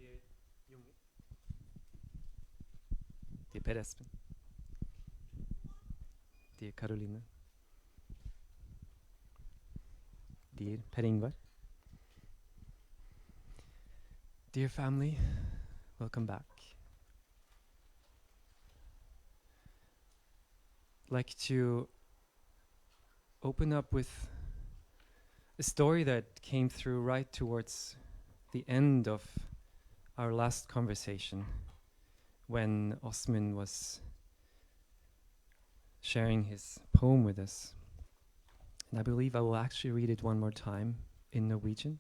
Dear Junge, dear Per Espen, dear Caroline, dear Per Ingvar, dear family, welcome back. I'd like to open up with a story that came through right towards the end of our last conversation, when Åsmund was sharing his poem with us. And I believe I will actually read it one more time in Norwegian.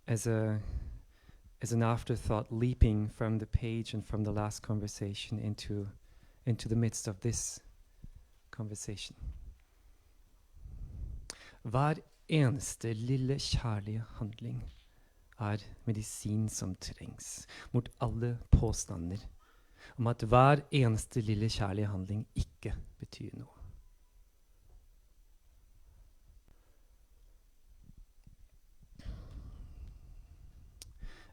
As an afterthought, leaping from the page and from the last conversation into the midst of this conversation. Hver eneste lille kjærlige handling medisin som trengs mot alle påstander om at hver eneste lille kjærlige handling ikke betyr noe.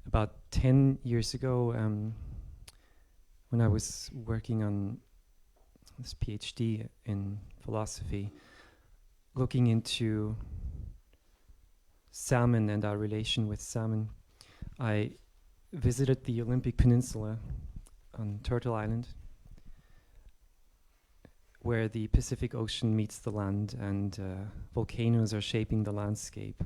About 10 years ago, when I was working on this Ph.D. in philosophy, looking into salmon and our relation with salmon, I visited the Olympic Peninsula on Turtle Island, where the Pacific Ocean meets the land and volcanoes are shaping the landscape,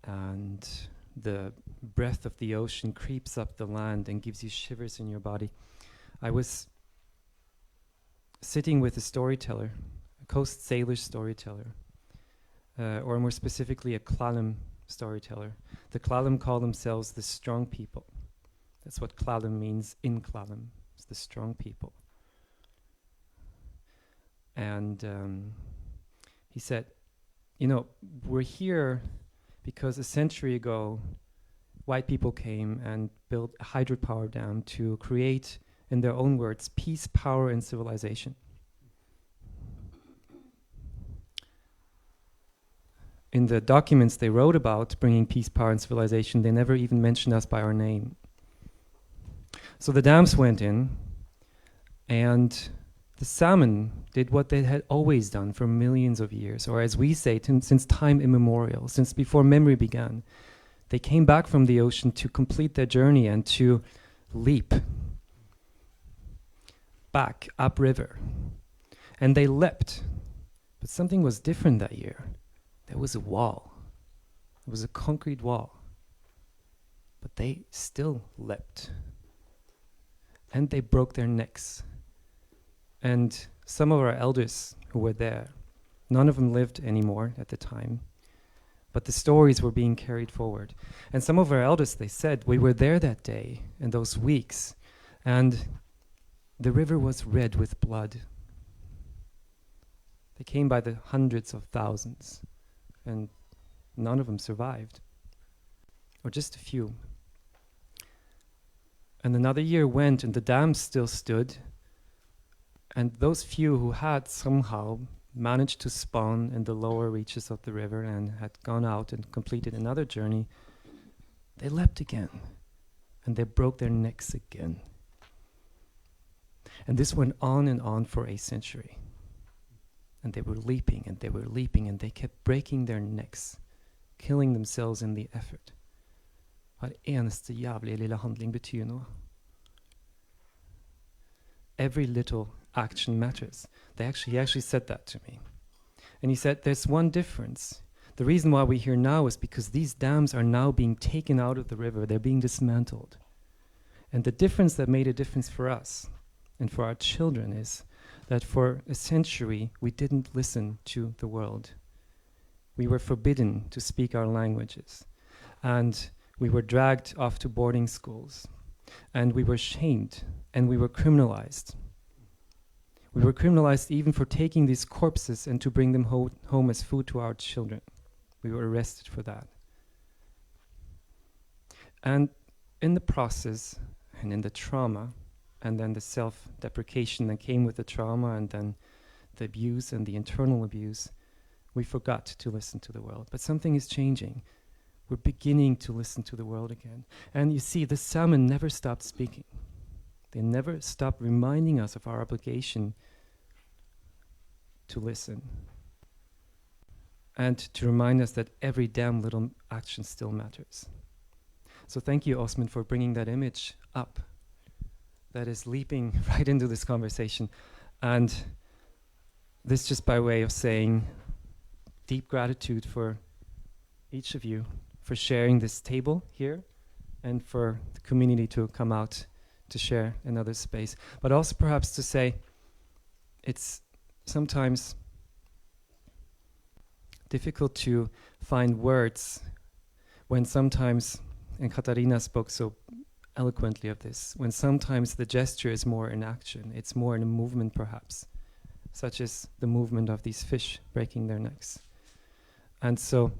and the breath of the ocean creeps up the land and gives you shivers in your body. I was sitting with a storyteller, a coast sailor storyteller, or more specifically a Klallam storyteller. The Klallam call themselves the strong people. That's what Klallam means in Klallam. It's the strong people. And he said, you know, we're here because a century ago, white people came and built a hydropower dam to create, in their own words, peace, power, and civilization. In the documents they wrote about bringing peace, power, and civilization, they never even mentioned us by our name. So the dams went in, and the salmon did what they had always done for millions of years, or as we say, since time immemorial, since before memory began. They came back from the ocean to complete their journey and to leap back upriver. And they leapt. But something was different that year. There was a wall. It was a concrete wall. But they still leapt. And they broke their necks. And some of our elders who were there, none of them lived anymore at the time, but the stories were being carried forward. And some of our elders, they said, we were there that day and those weeks, and the river was red with blood. They came by the hundreds of thousands, and none of them survived, or just a few. And another year went, and the dam still stood, and those few who had somehow managed to spawn in the lower reaches of the river and had gone out and completed another journey, they leapt again, and they broke their necks again. And this went on and on for a century. And they were leaping, and they were leaping, and they kept breaking their necks, killing themselves in the effort. Hver eneste jævlige lille handling betyr noe. Every little action matters. He actually said that to me. And he said, there's one difference. The reason why we're here now is because these dams are now being taken out of the river. They're being dismantled. And the difference that made a difference for us and for our children is that for a century, we didn't listen to the world. We were forbidden to speak our languages. And we were dragged off to boarding schools. And we were shamed. And we were criminalized. We were criminalized even for taking these corpses and to bring them home as food to our children. We were arrested for that. And in the process, and in the trauma, and then the self-deprecation that came with the trauma, and then the abuse and the internal abuse, We forgot to listen to the world, but something is changing. We're beginning to listen to the world again. And you see, the salmon never stopped speaking. They never stopped reminding us of our obligation to listen. And to remind us that every damn little action still matters. So thank you, Osman, for bringing that image up. That is leaping right into this conversation. And this just by way of saying deep gratitude for each of you for sharing this table here and for the community to come out to share another space. But also perhaps to say it's sometimes difficult to find words when sometimes, and Katarina spoke so eloquently of this, when sometimes the gesture is more in action, it's more in a movement perhaps, such as the movement of these fish breaking their necks. And so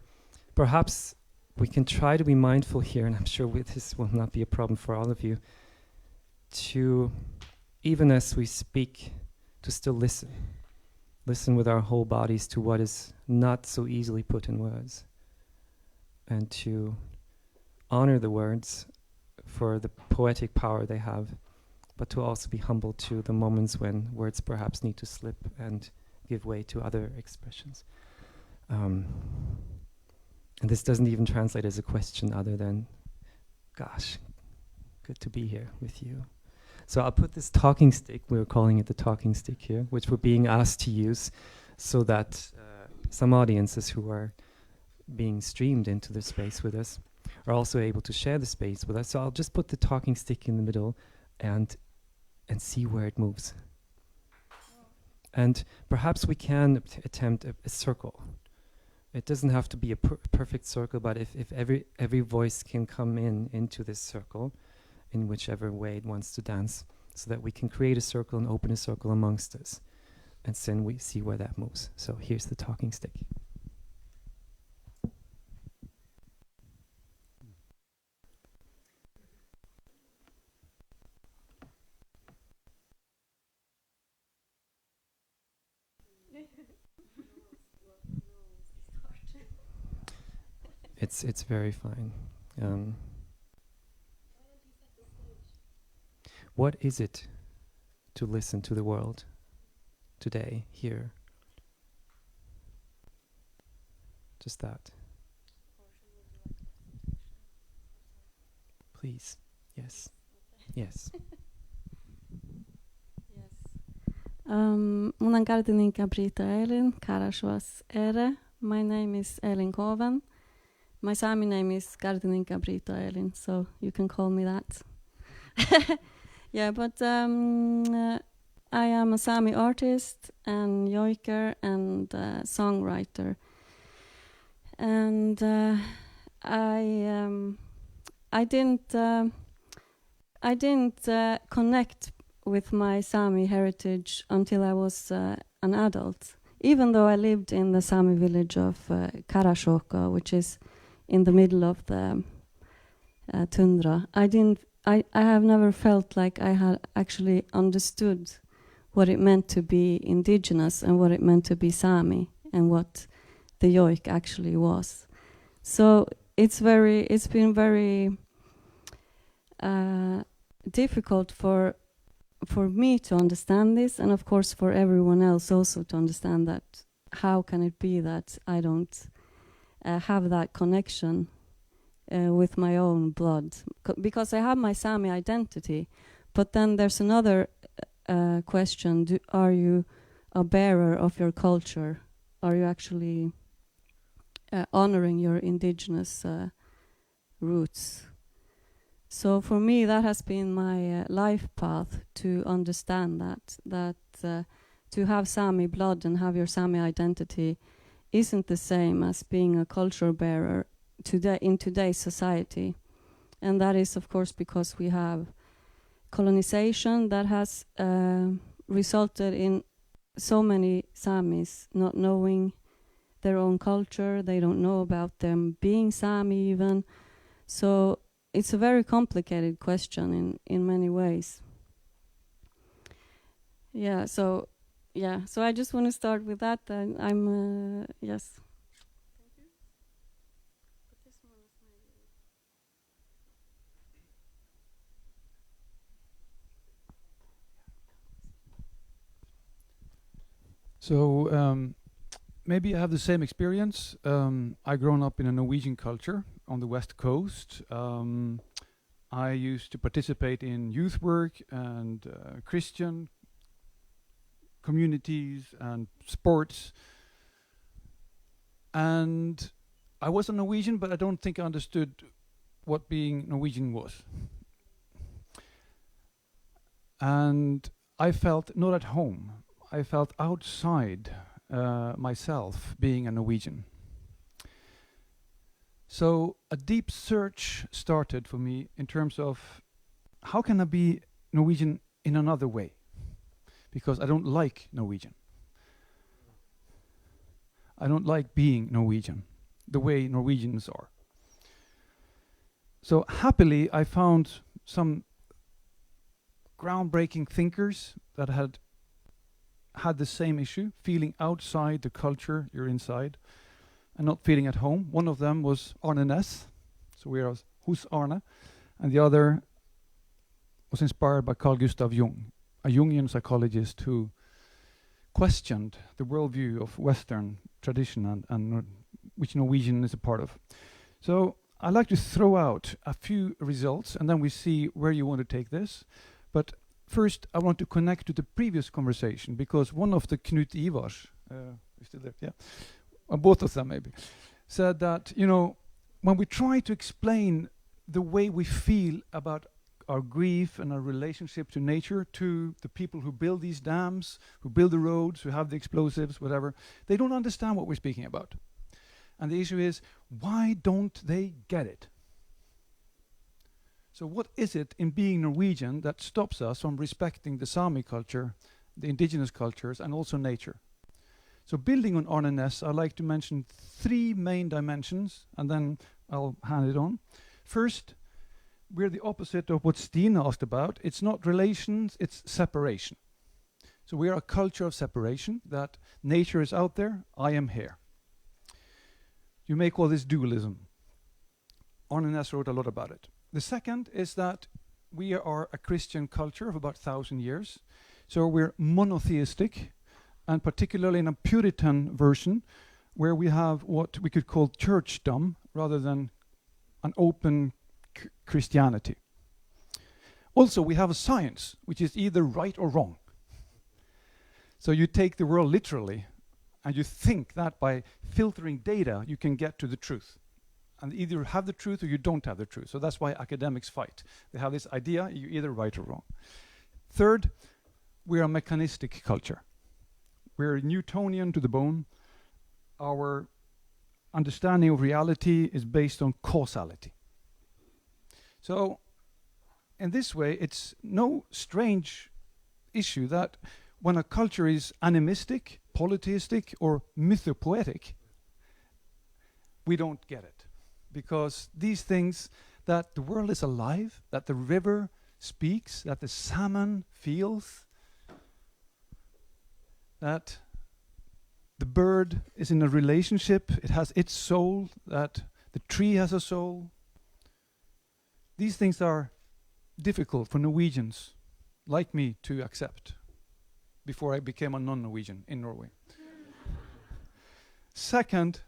perhaps we can try to be mindful here, and I'm sure this will not be a problem for all of you, to, even as we speak, to still listen. Listen with our whole bodies to what is not so easily put in words. And to honor the words for the poetic power they have, but to also be humble to the moments when words perhaps need to slip and give way to other expressions. And this doesn't even translate as a question other than, gosh, good to be here with you. So I'll put this talking stick, we're calling it the talking stick here, which we're being asked to use so that some audiences who are being streamed into the space with us are also able to share the space with us. So I'll just put the talking stick in the middle and see where it moves. And perhaps we can attempt a circle. It doesn't have to be a perfect circle, but if every voice can come into this circle in whichever way it wants to dance, so that we can create a circle and open a circle amongst us. And then we see where that moves. So here's the talking stick. It's very fine. What is it to listen to the world today, here? Just that. Please. Yes. Yes. Unan gardeninka Brita Elin, Karashwas Ere. My name is Elin Kåven. My Sámi name is Gardeninka Brita Elin, so you can call me that. Yeah, but I am a Sámi artist and yoiker and songwriter. And I didn't connect with my Sámi heritage until I was an adult. Even though I lived in the Sámi village of Karasjoka, which is in the middle of the tundra, I have never felt like I had actually understood what it meant to be indigenous and what it meant to be Sámi and what the yoik actually was. So it's been very difficult for me to understand this, and of course for everyone else also to understand that how can it be that I don't have that connection with my own blood, because I have my Sámi identity, but then there's another question: are you a bearer of your culture? Are you actually honoring your indigenous roots? So for me, that has been my life path, to understand that to have Sámi blood and have your Sámi identity isn't the same as being a culture bearer today in today's society. And that is, of course, because we have colonization that has resulted in so many Sámis not knowing their own culture. They don't know about them being Sámi even. So it's a very complicated question in many ways. Yeah, so yeah, so I just want to start with that. I'm yes. So maybe I have the same experience. I grown up in a Norwegian culture on the west coast. I used to participate in youth work and Christian communities and sports. And I was a Norwegian, but I don't think I understood what being Norwegian was. And I felt not at home. I felt outside myself being a Norwegian. So a deep search started for me in terms of how can I be Norwegian in another way? Because I don't like Norwegian. I don't like being Norwegian, the way Norwegians are. So happily I found some groundbreaking thinkers that had the same issue, feeling outside the culture you're inside and not feeling at home. One of them was Arne Næss, so we are Hos Arne, and the other was inspired by Carl Gustav Jung, a Jungian psychologist who questioned the worldview of Western tradition and which Norwegian is a part of. So I'd like to throw out a few results and then we see where you want to take this. But first, I want to connect to the previous conversation because one of the Knut Ivars, still there, yeah, both of them maybe, said that, you know, when we try to explain the way we feel about our grief and our relationship to nature, to the people who build these dams, who build the roads, who have the explosives, whatever, they don't understand what we're speaking about. And the issue is, why don't they get it? So what is it in being Norwegian that stops us from respecting the Sámi culture, the indigenous cultures, and also nature? So building on Arne Næss, I'd like to mention 3 main dimensions, and then I'll hand it on. First, we're the opposite of what Stine asked about. It's not relations, it's separation. So we are a culture of separation, that nature is out there, I am here. You may call this dualism. Arne Næss wrote a lot about it. The second is that we are a Christian culture of about 1,000 years. So we're monotheistic, and particularly in a Puritan version, where we have what we could call churchdom, rather than an open Christianity. Also, we have a science, which is either right or wrong. So you take the world literally, and you think that by filtering data, you can get to the truth. And either have the truth or you don't have the truth. So that's why academics fight. They have this idea, you're either right or wrong. Third, we're a mechanistic culture. We're Newtonian to the bone. Our understanding of reality is based on causality. So in this way, it's no strange issue that when a culture is animistic, polytheistic, or mythopoetic, we don't get it. Because these things, that the world is alive, that the river speaks, that the salmon feels, that the bird is in a relationship, it has its soul, that the tree has a soul. These things are difficult for Norwegians like me to accept before I became a non-Norwegian in Norway. Second,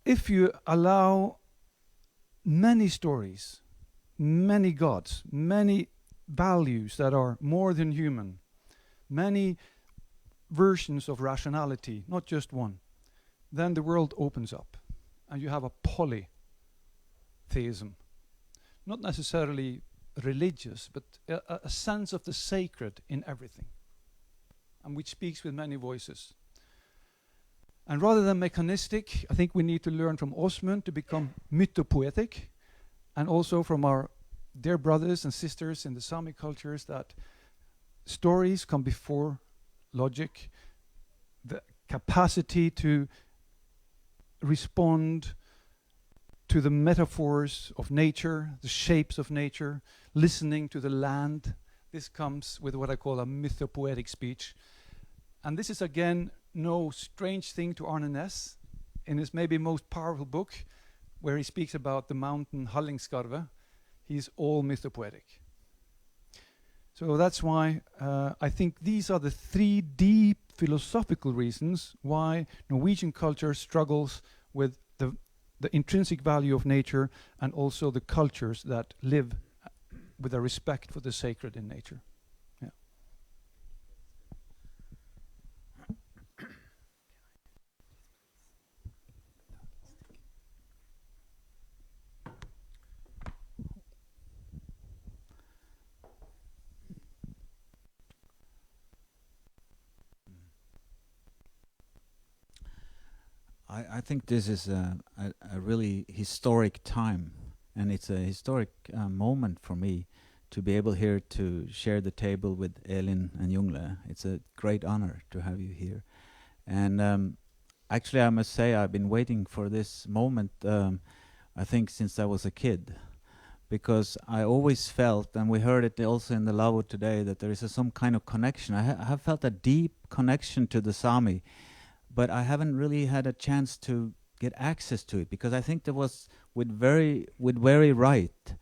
if you allow many stories, many gods, many values that are more than human, many versions of rationality, not just one, then the world opens up and you have a polytheism. Not necessarily religious, but a sense of the sacred in everything, and which speaks with many voices. And rather than mechanistic, I think we need to learn from Åsmund to become mythopoetic, and also from our dear brothers and sisters in the Sámi cultures, that stories come before logic, the capacity to respond to the metaphors of nature, the shapes of nature, listening to the land, this comes with what I call a mythopoetic speech. And this is again no strange thing to Arne Næss in his maybe most powerful book, where he speaks about the mountain Hallingskarvet. He's all mythopoetic. So that's why I think these are the three deep philosophical reasons why Norwegian culture struggles with the intrinsic value of nature and also the cultures that live with a respect for the sacred in nature. Yeah. I think this is a really historic time, and it's a historic moment for me to be able here to share the table with Elin and Jungle. It's a great honor to have you here. And actually, I must say I've been waiting for this moment, I think, since I was a kid, because I always felt, and we heard it also in the Lavo today, that there is some kind of connection. I have felt a deep connection to the Sámi, but I haven't really had a chance to get access to it, because I think there was, with very right,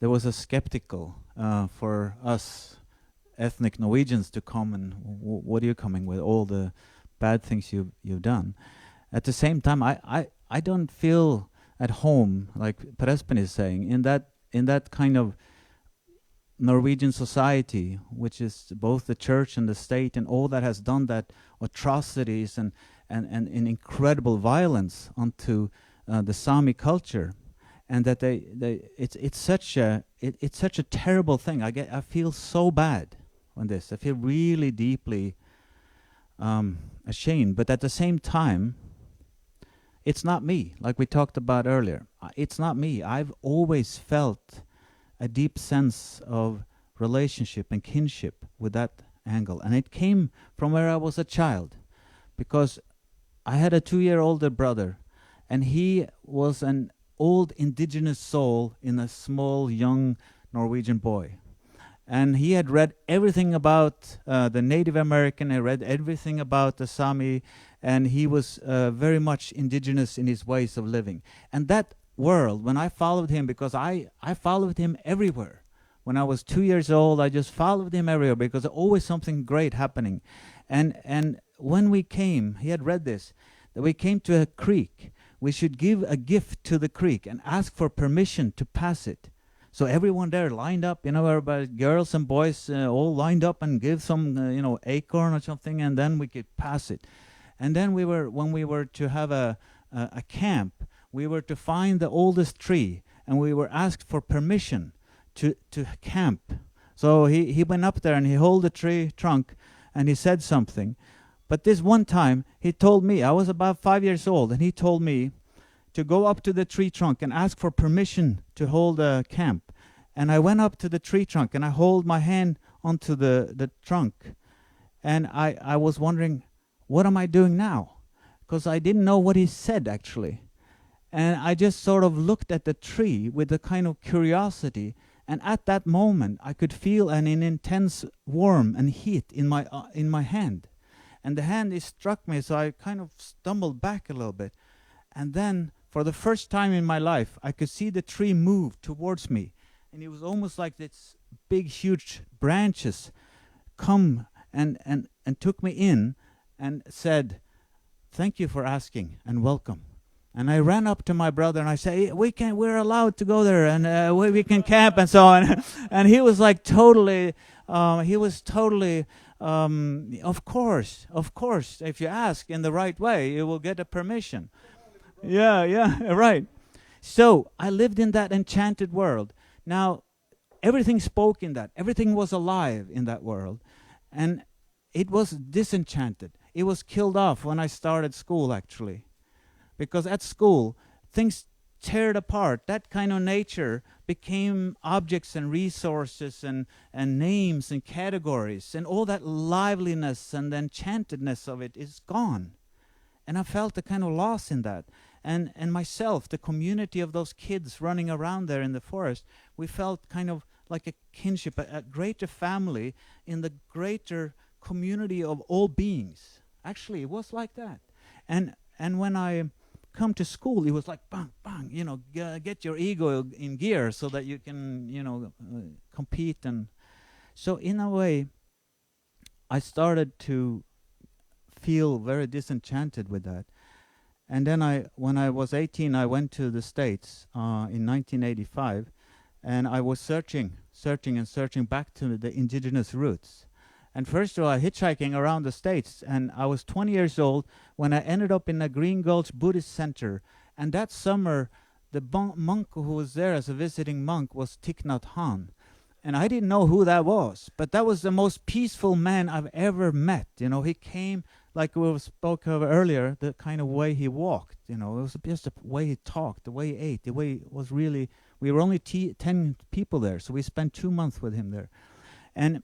there was a skeptical for us ethnic Norwegians to come and what are you coming with, all the bad things you've done. At the same time, I don't feel at home, like Per Espen is saying, in that kind of Norwegian society, which is both the church and the state and all that has done that atrocities and incredible violence onto the Sámi culture, and that it's such a terrible thing. I feel so bad on this. I feel really deeply ashamed, but at the same time, it's not me, like we talked about earlier. It's not me. I've always felt a deep sense of relationship and kinship with that angle. And it came from where I was a child, because I had a 2-year older brother, and he was an old indigenous soul in a small, young Norwegian boy. And he had read everything about the Native American, he read everything about the Sámi, and he was very much indigenous in his ways of living. And that world, when I followed him, because I followed him everywhere. When I was 2 years old, I just followed him everywhere because always something great happening. And when we came, he had read this, that we came to a creek. We should give a gift to the creek and ask for permission to pass it. So everyone there lined up, everybody, girls and boys, all lined up and give some, acorn or something, and then we could pass it. And then when we were to have a camp, we were to find the oldest tree, and we were asked for permission to camp. So he went up there and he held the tree trunk and he said something. But this one time he told me, I was about 5 years old, and he told me to go up to the tree trunk and ask for permission to hold a camp. And I went up to the tree trunk and I hold my hand onto the trunk. And I was wondering, what am I doing now? Because I didn't know what he said actually. And I just sort of looked at the tree with a kind of curiosity. And at that moment, I could feel an intense warmth and heat in my hand. And the hand, it struck me, so I kind of stumbled back a little bit. And then, for the first time in my life, I could see the tree move towards me. And it was almost like its big, huge branches come and took me in and said, "Thank you for asking and welcome." And I ran up to my brother and I said, we're allowed to go there, and we can camp and so on. And he was like totally, of course, if you ask in the right way, you will get a permission. Yeah, right. So I lived in that enchanted world. Now, everything spoke in that. Everything was alive in that world. And it was disenchanted. It was killed off when I started school, actually. Because at school, things teared apart. That kind of nature became objects and resources and names and categories. And all that liveliness and the enchantedness of it is gone. And I felt a kind of loss in that. And myself, the community of those kids running around there in the forest, we felt kind of like a kinship, a greater family in the greater community of all beings. Actually, it was like that. And when I come to school, it was like bang, bang, you know, get your ego in gear so that you can, you know, compete. And so in a way, I started to feel very disenchanted with that. And then when I was 18, I went to the States in 1985, and I was searching back to the indigenous roots. And first of all, hitchhiking around the States, and I was 20 years old when I ended up in a Green Gulch Buddhist center. And that summer, the monk who was there as a visiting monk was Thich Nhat Hanh. And I didn't know who that was, but that was the most peaceful man I've ever met. You know, he came, like we spoke of earlier, the kind of way he walked. You know, it was just the way he talked, the way he ate, the way it was really. We were only 10 people there, so we spent 2 months with him there. And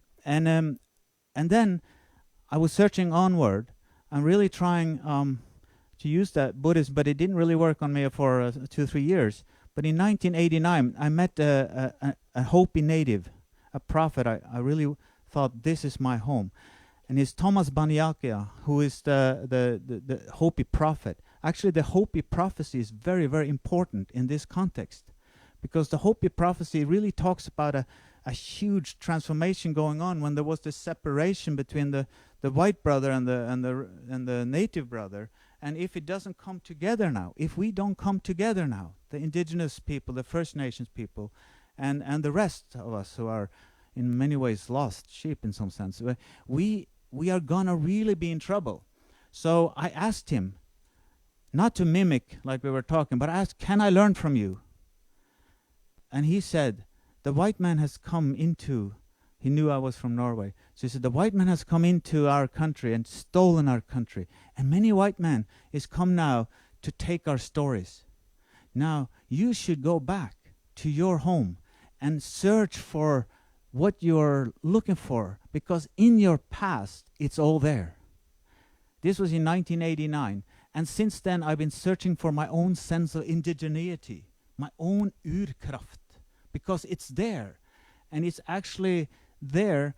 then I was searching onward and really trying to use that Buddhism, but it didn't really work on me for 2-3 years. But in 1989, I met a Hopi native, a prophet. I really thought, this is my home. And it's Thomas Banyakia, who is the Hopi prophet. Actually, the Hopi prophecy is very, very important in this context, because the Hopi prophecy really talks about a huge transformation going on when there was this separation between the white brother and the native brother. And if it doesn't come together now, if we don't come together now, the indigenous people, the First Nations people, and the rest of us who are in many ways lost sheep in some sense, we are gonna really be in trouble. So I asked him, not to mimic like we were talking, but I asked, can I learn from you? And he said, the white man has come into, he knew I was from Norway, so he said, the white man has come into our country and stolen our country. And many white men is come now to take our stories. Now, you should go back to your home and search for what you're looking for, because in your past, it's all there. This was in 1989. And since then, I've been searching for my own sense of indigeneity, my own urkraft, because it's there. And it's actually there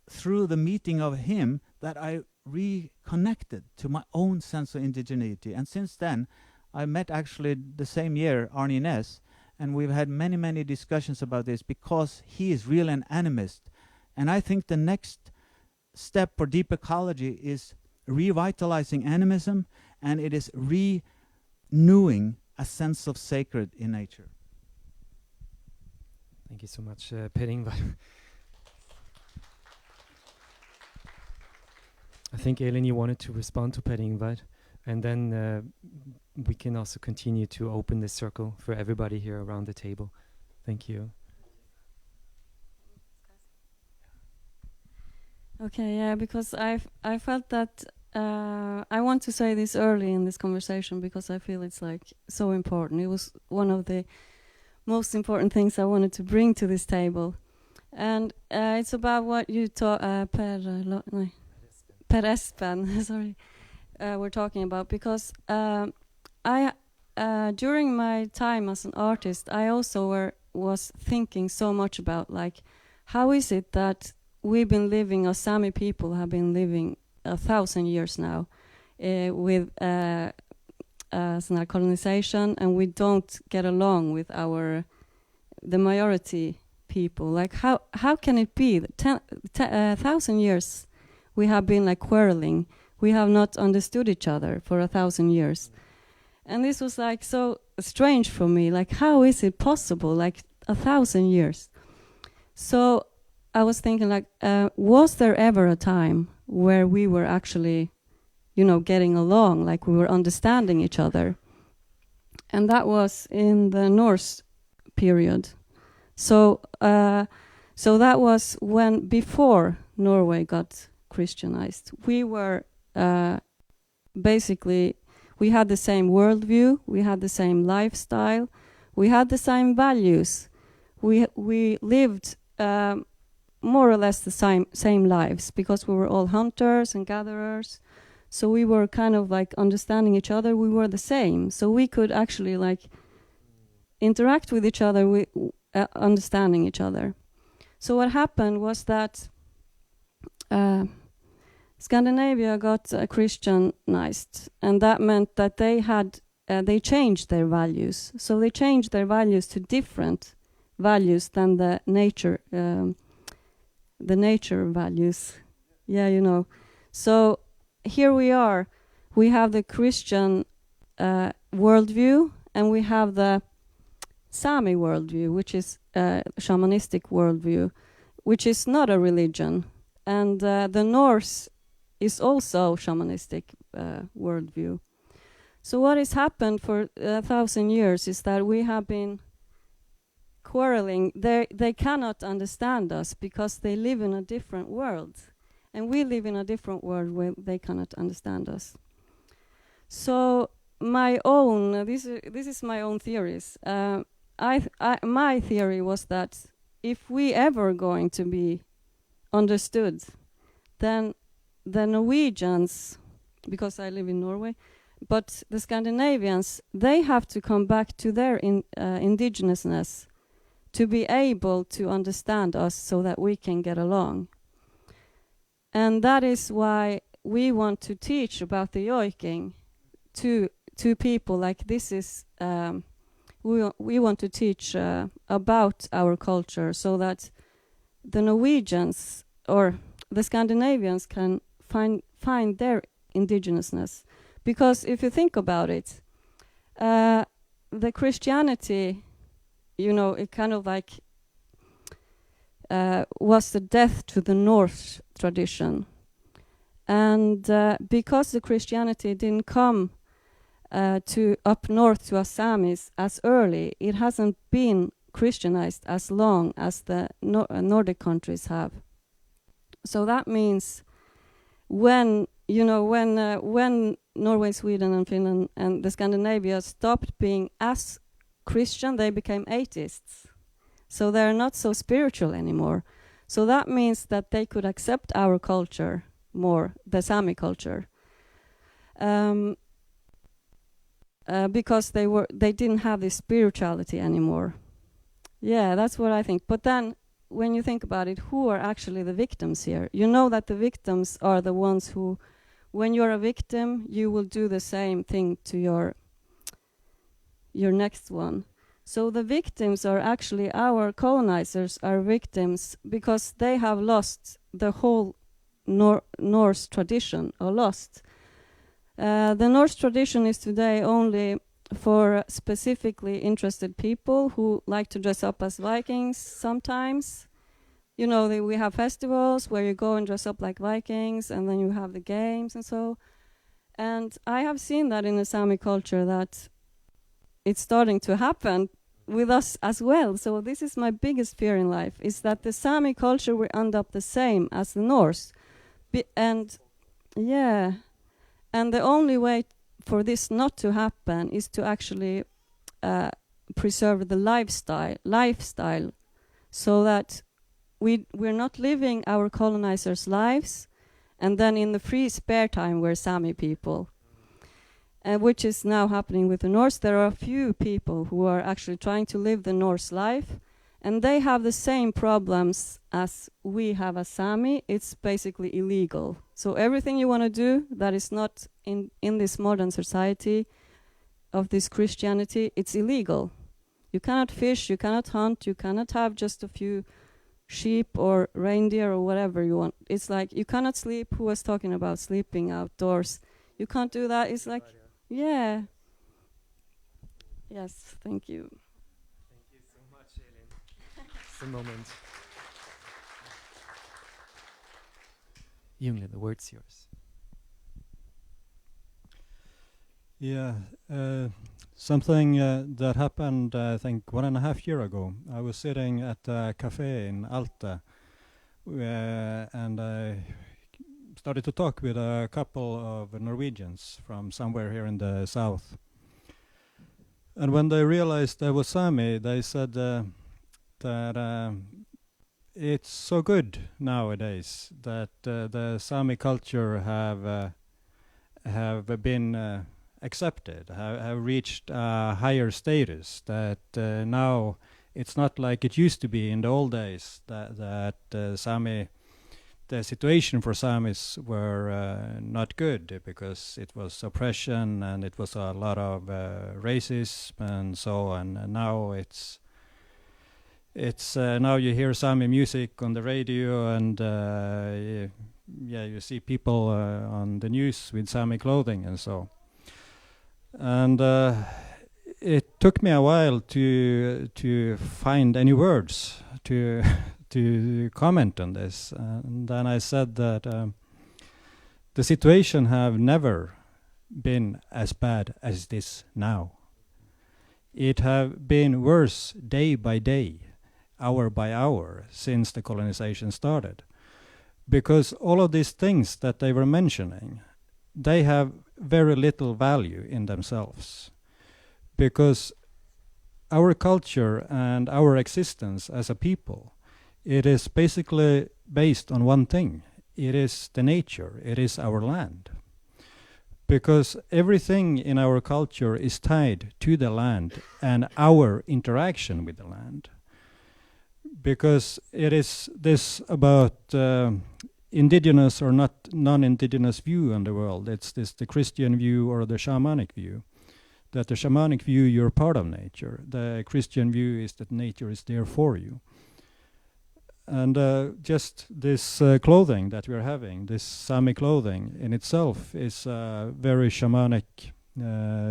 through the meeting of him that I reconnected to my own sense of indigeneity. And since then, I met actually the same year Arne Næss, and we've had many, many discussions about this, because he is really an animist. And I think the next step for deep ecology is revitalizing animism, and it is renewing a sense of sacred in nature. Thank you so much, Per Ingvar. I think, Elin, you wanted to respond to Per Ingvar, and then we can also continue to open the circle for everybody here around the table. Thank you. Okay, yeah, because I felt that I want to say this early in this conversation, because I feel it's like so important. It was one of the most important things I wanted to bring to this table, and it's about what you taught Per Espen, sorry, we're talking about, because I during my time as an artist, I also was thinking so much about, like, how is it that we've been living, or Sámi people have been living 1,000 years now with colonization, and we don't get along with the majority people. Like, how can it be that 1,000 years we have been like quarreling? We have not understood each other for 1,000 years. And this was like so strange for me. Like, how is it possible? Like 1,000 years. So I was thinking, like, was there ever a time where we were actually, getting along, like we were understanding each other? And that was in the Norse period. So that was before Norway got Christianized. We were basically, we had the same worldview, we had the same lifestyle, we had the same values. We lived more or less the same lives, because we were all hunters and gatherers. So we were kind of like understanding each other. We were the same, so we could actually like interact with each other, understanding each other. So what happened was that Scandinavia got Christianized, and that meant that they changed their values. So they changed their values to different values than the nature values. Yeah, you know. So here we are. We have the Christian worldview, and we have the Sámi worldview, which is a shamanistic worldview, which is not a religion. And the Norse is also shamanistic worldview. So what has happened for 1,000 years is that we have been quarreling. They cannot understand us because they live in a different world. And we live in a different world where they cannot understand us. So this is my own theories. My theory was that if we ever going to be understood, then the Norwegians, because I live in Norway, but the Scandinavians, they have to come back to their indigenousness to be able to understand us so that we can get along. And that is why we want to teach about the yoiking to people. Like this is, we want to teach about our culture so that the Norwegians or the Scandinavians can find their indigenousness. Because if you think about it, the Christianity, you know, it kind of like was the death to the Norse tradition. And because the Christianity didn't come to up north to us Samis as early, it hasn't been Christianized as long as the Nordic countries have. So that means when Norway, Sweden and Finland and the Scandinavia stopped being as Christian, they became atheists. So they're not so spiritual anymore. So that means that they could accept our culture more, the Sámi culture, because they didn't have this spirituality anymore. Yeah, that's what I think. But then, when you think about it, who are actually the victims here? You know that the victims are the ones who, when you're a victim, you will do the same thing to your next one. So the victims are actually our colonizers are victims because they have lost the whole Norse tradition, or lost. The Norse tradition is today only for specifically interested people who like to dress up as Vikings sometimes. You know, we have festivals where you go and dress up like Vikings, and then you have the games and so. And I have seen that in the Sámi culture that it's starting to happen with us as well. So this is my biggest fear in life, is that the Sámi culture will end up the same as the Norse. And the only way for this not to happen is to actually preserve the lifestyle so that we're not living our colonizers' lives, and then in the free spare time we're Sámi people. Which is now happening with the Norse. There are a few people who are actually trying to live the Norse life, and they have the same problems as we have as Sámi. It's basically illegal. So everything you want to do that is not in this modern society of this Christianity, it's illegal. You cannot fish, you cannot hunt, you cannot have just a few sheep or reindeer or whatever you want. It's like you cannot sleep. Who was talking about sleeping outdoors? You can't do that. It's like, yeah. Yes, thank you. Thank you so much, Elin. It's a moment. Jungle, the word's yours. Yeah, something that happened, I think, 1.5 years ago. I was sitting at a cafe in Alta, and I started to talk with a couple of Norwegians from somewhere here in the south. And when they realized I was Sámi, they said that it's so good nowadays that the Sámi culture have been accepted, have reached a higher status, that now It's not like it used to be in the old days that Sámi, the situation for Samis were not good because it was oppression and it was a lot of racism and so on. And now it's now you hear Sámi music on the radio and you see people on the news with Sámi clothing and so. And it took me a while to find any words to comment on this, and then I said that the situation have never been as bad as it is now. It have been worse day by day, hour by hour, since the colonization started. Because all of these things that they were mentioning, they have very little value in themselves. Because our culture and our existence as a people, it is basically based on one thing. It is the nature, it is our land. Because everything in our culture is tied to the land and our interaction with the land. Because it is this about indigenous or not non-indigenous view on the world. It's the Christian view or the shamanic view. That the shamanic view, you're part of nature. The Christian view is that nature is there for you. And just this clothing that we're having, this Sámi clothing in itself is a very shamanic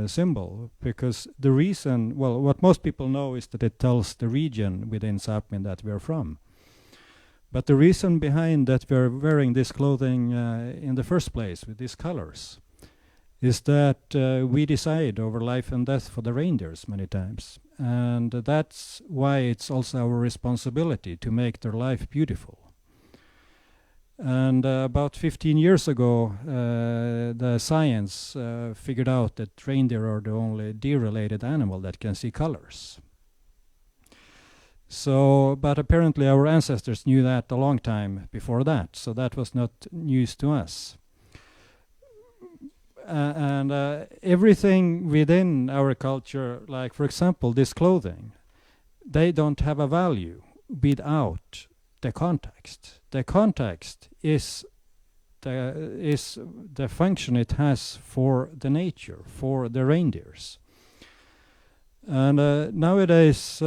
symbol, because the reason, well, what most people know is that it tells the region within Sápmi that we're from. But the reason behind that we're wearing this clothing in the first place with these colors is that we decide over life and death for the reindeers many times. And that's why it's also our responsibility to make their life beautiful. And about 15 years ago, the science figured out that reindeer are the only deer-related animal that can see colors. So, but apparently our ancestors knew that a long time before that, so that was not news to us. And everything within our culture, like for example this clothing, they don't have a value without the context. The context is the function it has for the nature, for the reindeers. And nowadays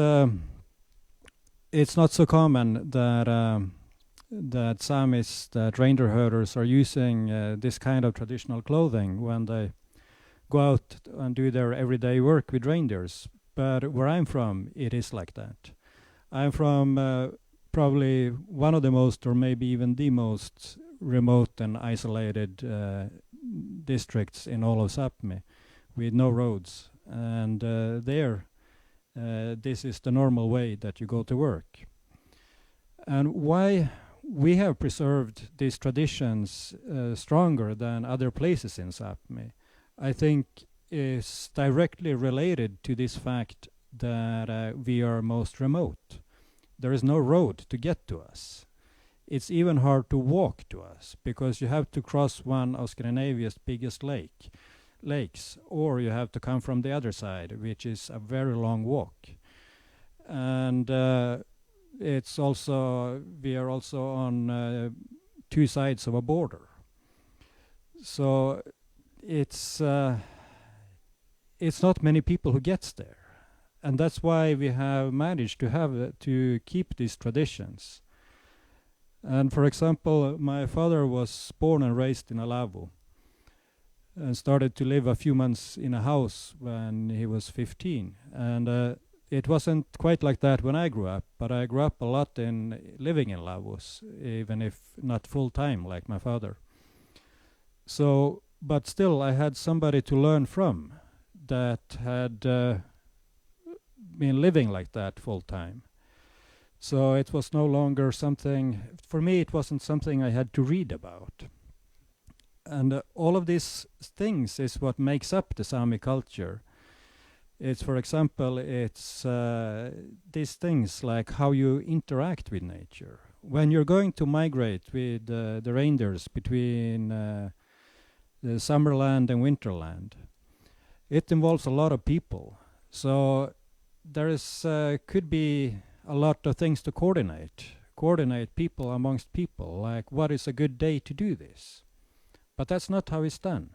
it's not so common that that Samis, that reindeer herders, are using this kind of traditional clothing when they go out and do their everyday work with reindeers. But where I'm from, it is like that. I'm from probably one of the most, or maybe even the most remote and isolated districts in all of Sápmi, with no roads. And there, this is the normal way that you go to work. And why we have preserved these traditions stronger than other places in Sápmi, I think is directly related to this fact that we are most remote. There is no road to get to us. It's even hard to walk to us, because you have to cross one of Scandinavia's biggest lakes, or you have to come from the other side, which is a very long walk. And it's also, we are also on two sides of a border. So it's not many people who gets there. And that's why we have managed to keep these traditions. And for example, my father was born and raised in Alavo and started to live a few months in a house when he was 15. And it wasn't quite like that when I grew up, but I grew up a lot in living in Lavos, even if not full time like my father. So, but still I had somebody to learn from that had been living like that full time. So it was no longer something, for me it wasn't something I had to read about. And all of these things is what makes up the Sámi culture. It's, for example, it's these things like how you interact with nature. When you're going to migrate with the reindeers between the summerland and winterland, it involves a lot of people. So there is could be a lot of things to coordinate people amongst people, like what is a good day to do this. But that's not how it's done,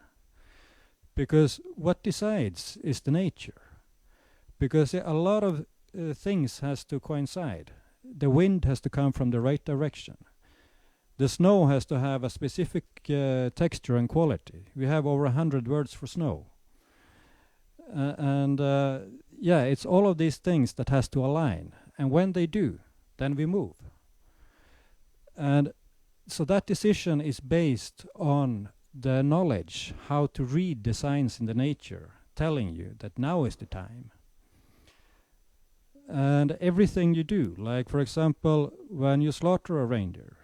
because what decides is the nature. Because a lot of things has to coincide. The wind has to come from the right direction. The snow has to have a specific texture and quality. We have over 100 words for snow. Yeah, it's all of these things that has to align. And when they do, then we move. And so that decision is based on the knowledge how to read the signs in the nature, telling you that now is the time. And everything you do, like for example, when you slaughter a reindeer,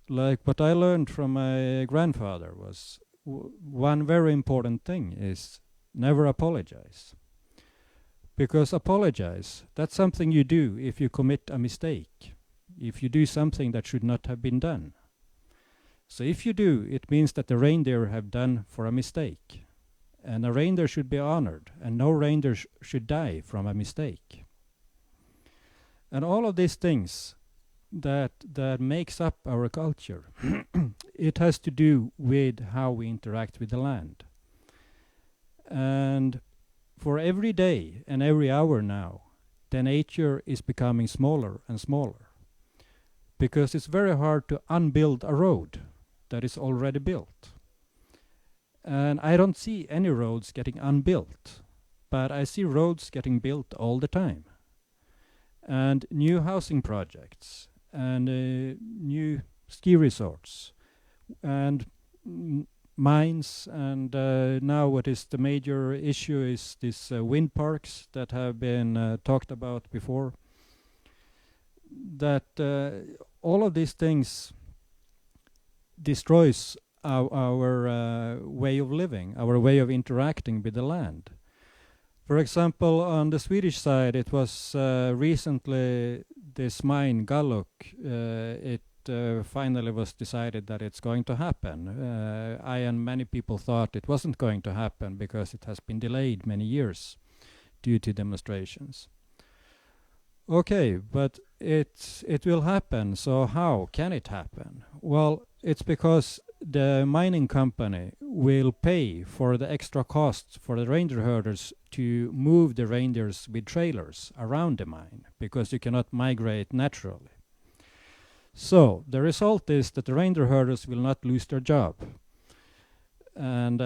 like what I learned from my grandfather was one very important thing is never apologize. Because apologize, that's something you do if you commit a mistake, if you do something that should not have been done. So if you do, it means that the reindeer have done for a mistake. And a reindeer should be honored, and no reindeer should die from a mistake. And all of these things that makes up our culture, it has to do with how we interact with the land. And for every day and every hour now, the nature is becoming smaller and smaller. Because it's very hard to unbuild a road that is already built. And I don't see any roads getting unbuilt, but I see roads getting built all the time. And new housing projects, and new ski resorts, and mines, and now what is the major issue is these wind parks that have been talked about before. That all of these things destroys our way of living, our way of interacting with the land. For example, on the Swedish side, it was recently this mine, Galluk, it finally was decided that it's going to happen. I and many people thought it wasn't going to happen because it has been delayed many years due to demonstrations. Okay, but it will happen, so how can it happen? Well, it's because the mining company will pay for the extra costs for the reindeer herders to move the reindeers with trailers around the mine, because you cannot migrate naturally. So the result is that the reindeer herders will not lose their job, and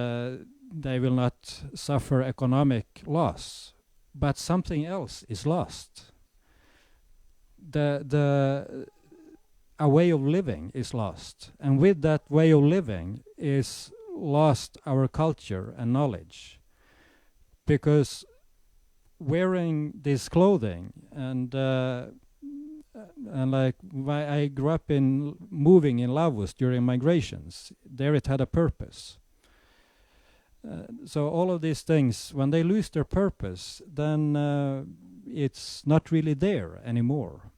they will not suffer economic loss, but something else is lost. A way of living is lost, and with that way of living is lost our culture and knowledge, because wearing this clothing and like I grew up in moving in Lavos during migrations, there it had a purpose. So all of these things, when they lose their purpose, then it's not really there anymore.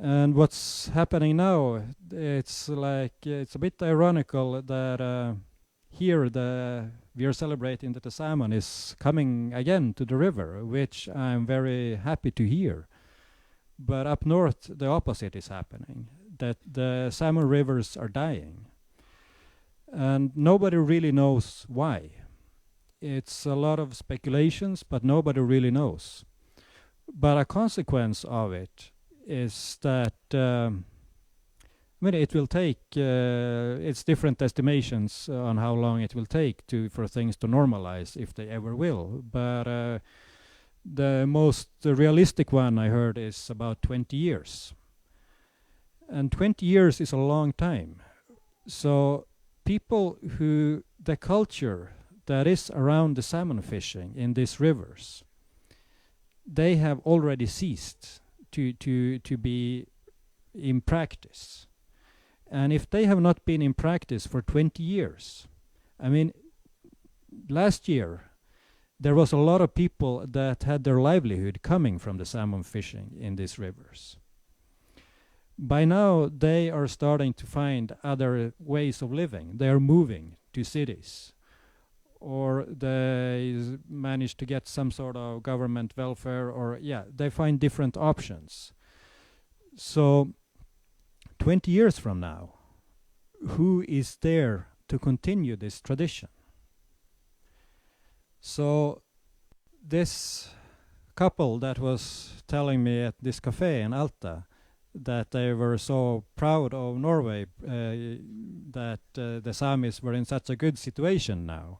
And what's happening now, it's like it's a bit ironical that here we are celebrating that the salmon is coming again to the river, which I'm very happy to hear. But up north, the opposite is happening, that the salmon rivers are dying. And nobody really knows why. It's a lot of speculations, but nobody really knows. But a consequence of it is that it will take, it's different estimations on how long it will take for things to normalize, if they ever will. But the most realistic one I heard is about 20 years. And 20 years is a long time. So people the culture that is around the salmon fishing in these rivers, they have already ceased to be in practice. And if they have not been in practice for 20 years, I mean, last year there was a lot of people that had their livelihood coming from the salmon fishing in these rivers. By now they are starting to find other ways of living. They are moving to cities, or they manage to get some sort of government welfare, or they find different options. So 20 years from now, who is there to continue this tradition? So this couple that was telling me at this cafe in Alta that they were so proud of Norway, that the Samis were in such a good situation now.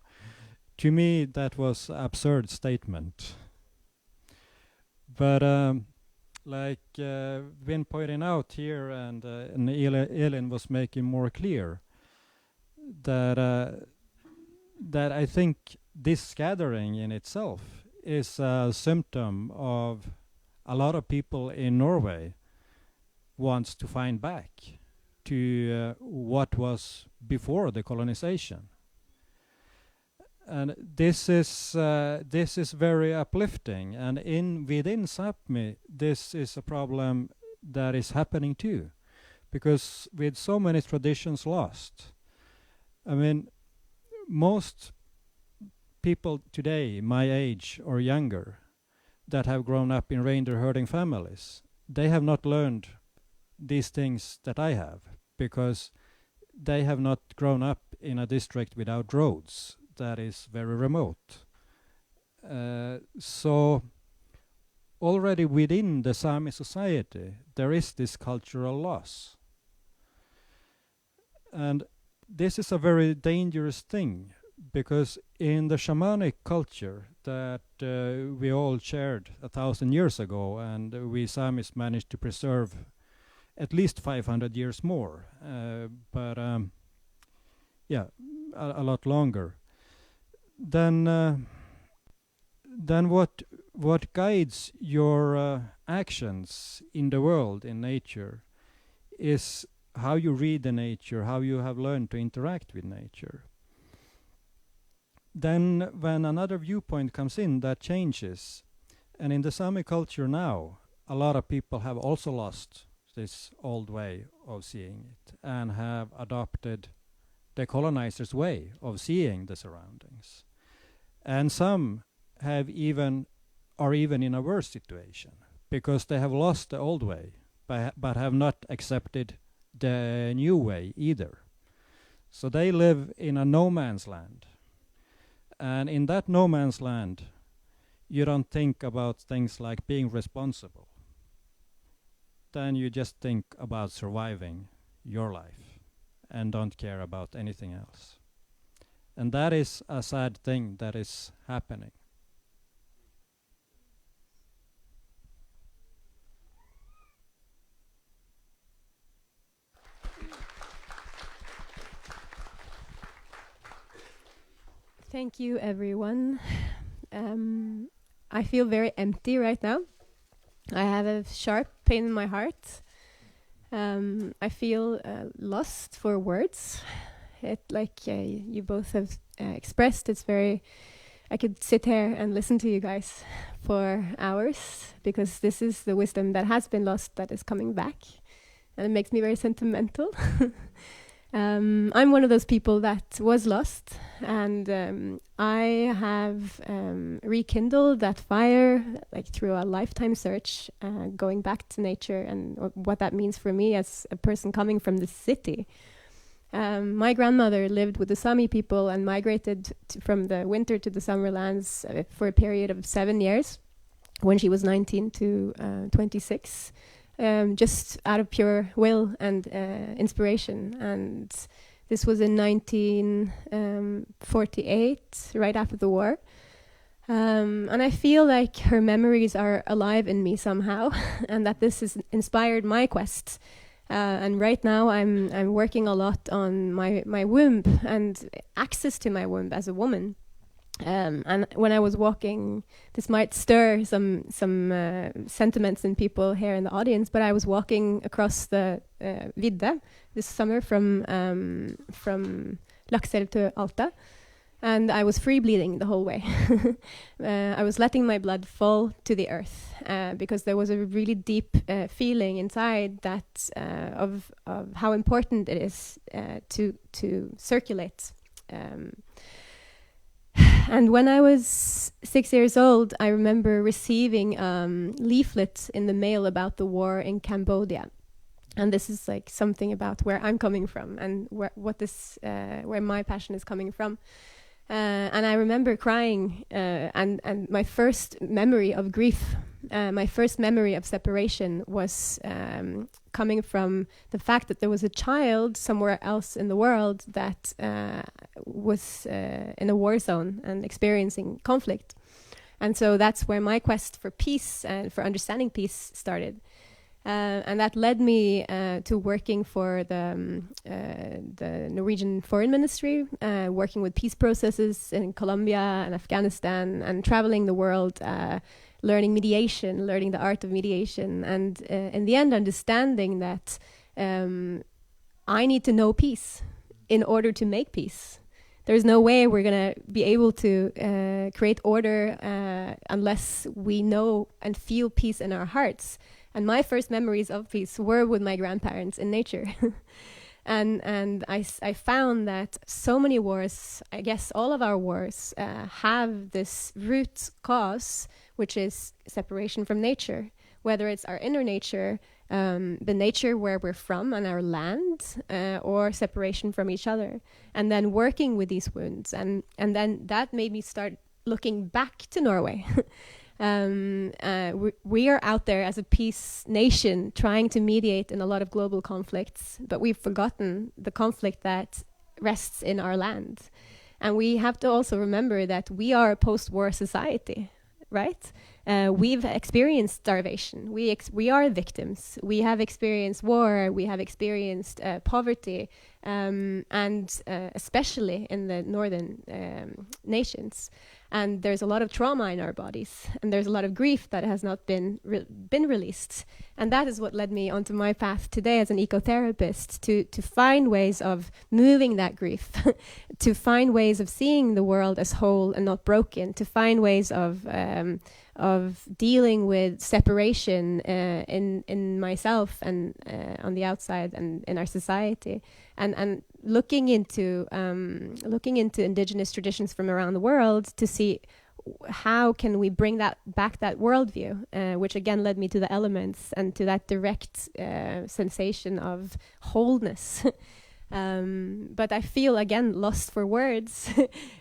To me, that was an absurd statement. But like been pointing out here, and Elin was making more clear, that that I think this gathering in itself is a symptom of a lot of people in Norway wants to find back to what was before the colonization. And this is very uplifting, and within Sápmi this is a problem that is happening too, because with so many traditions lost, I mean, most people today my age or younger that have grown up in reindeer herding families, they have not learned these things that I have, because they have not grown up in a district without roads that is very remote. So already within the Sami society there is this cultural loss, and this is a very dangerous thing, because in the shamanic culture that we all shared 1,000 years ago, and we Samis managed to preserve at least 500 years more, but a lot longer. Then what guides your actions in the world, in nature, is how you read the nature, how you have learned to interact with nature. Then when another viewpoint comes in, that changes. And in the Sami culture now, a lot of people have also lost this old way of seeing it and have adopted the colonizers' way of seeing the surroundings. And some are even in a worse situation, because they have lost the old way but have not accepted the new way either. So they live in a no man's land. And in that no man's land, you don't think about things like being responsible. Then you just think about surviving your life and don't care about anything else. And that is a sad thing that is happening. Thank you, everyone. I feel very empty right now. I have a sharp pain in my heart. I feel lost for words. Like you both have expressed, it's very... I could sit here and listen to you guys for hours, because this is the wisdom that has been lost that is coming back. And it makes me very sentimental. I'm one of those people that was lost, and I have rekindled that fire, like through a lifetime search, going back to nature and what that means for me as a person coming from the city. My grandmother lived with the Sami people and migrated from the winter to the summer lands for a period of 7 years, when she was 19 to 26. Just out of pure will and inspiration. And this was in 1948, right after the war. And I feel like her memories are alive in me somehow, and that this has inspired my quest. And right now I'm working a lot on my womb and access to my womb as a woman. And when I was walking, this might stir some sentiments in people here in the audience, but I was walking across the Vidde this summer from Lakselv to Alta, and I was free bleeding the whole way. I was letting my blood fall to the earth, because there was a really deep feeling inside that of how important it is to circulate And when I was 6 years old, I remember receiving leaflets in the mail about the war in Cambodia. And this is like something about where I'm coming from and where my passion is coming from. And I remember crying, and my first memory of grief, my first memory of separation was coming from the fact that there was a child somewhere else in the world that was in a war zone and experiencing conflict. And so that's where my quest for peace and for understanding peace started. And that led me to working for the Norwegian Foreign Ministry, working with peace processes in Colombia and Afghanistan, and traveling the world, learning mediation, learning the art of mediation, and in the end understanding that I need to know peace in order to make peace. There's no way we're going to be able to create order unless we know and feel peace in our hearts. And my first memories of peace were with my grandparents in nature. and I found that so many wars, I guess all of our wars, have this root cause, which is separation from nature. Whether it's our inner nature, the nature where we're from and our land, or separation from each other. And then working with these wounds. And then that made me start looking back to Norway. We are out there as a peace nation trying to mediate in a lot of global conflicts, but we've forgotten the conflict that rests in our land. And we have to also remember that we are a post-war society, right? We've experienced starvation. We are victims. We have experienced war. We have experienced poverty, and especially in the northern nations. And there's a lot of trauma in our bodies, and there's a lot of grief that has not been released. And that is what led me onto my path today as an ecotherapist, to find ways of moving that grief, to find ways of seeing the world as whole and not broken, to find ways of dealing with separation in myself and on the outside and in our society, and looking into indigenous traditions from around the world to see how can we bring that worldview, which again led me to the elements and to that direct sensation of wholeness. But I feel again lost for words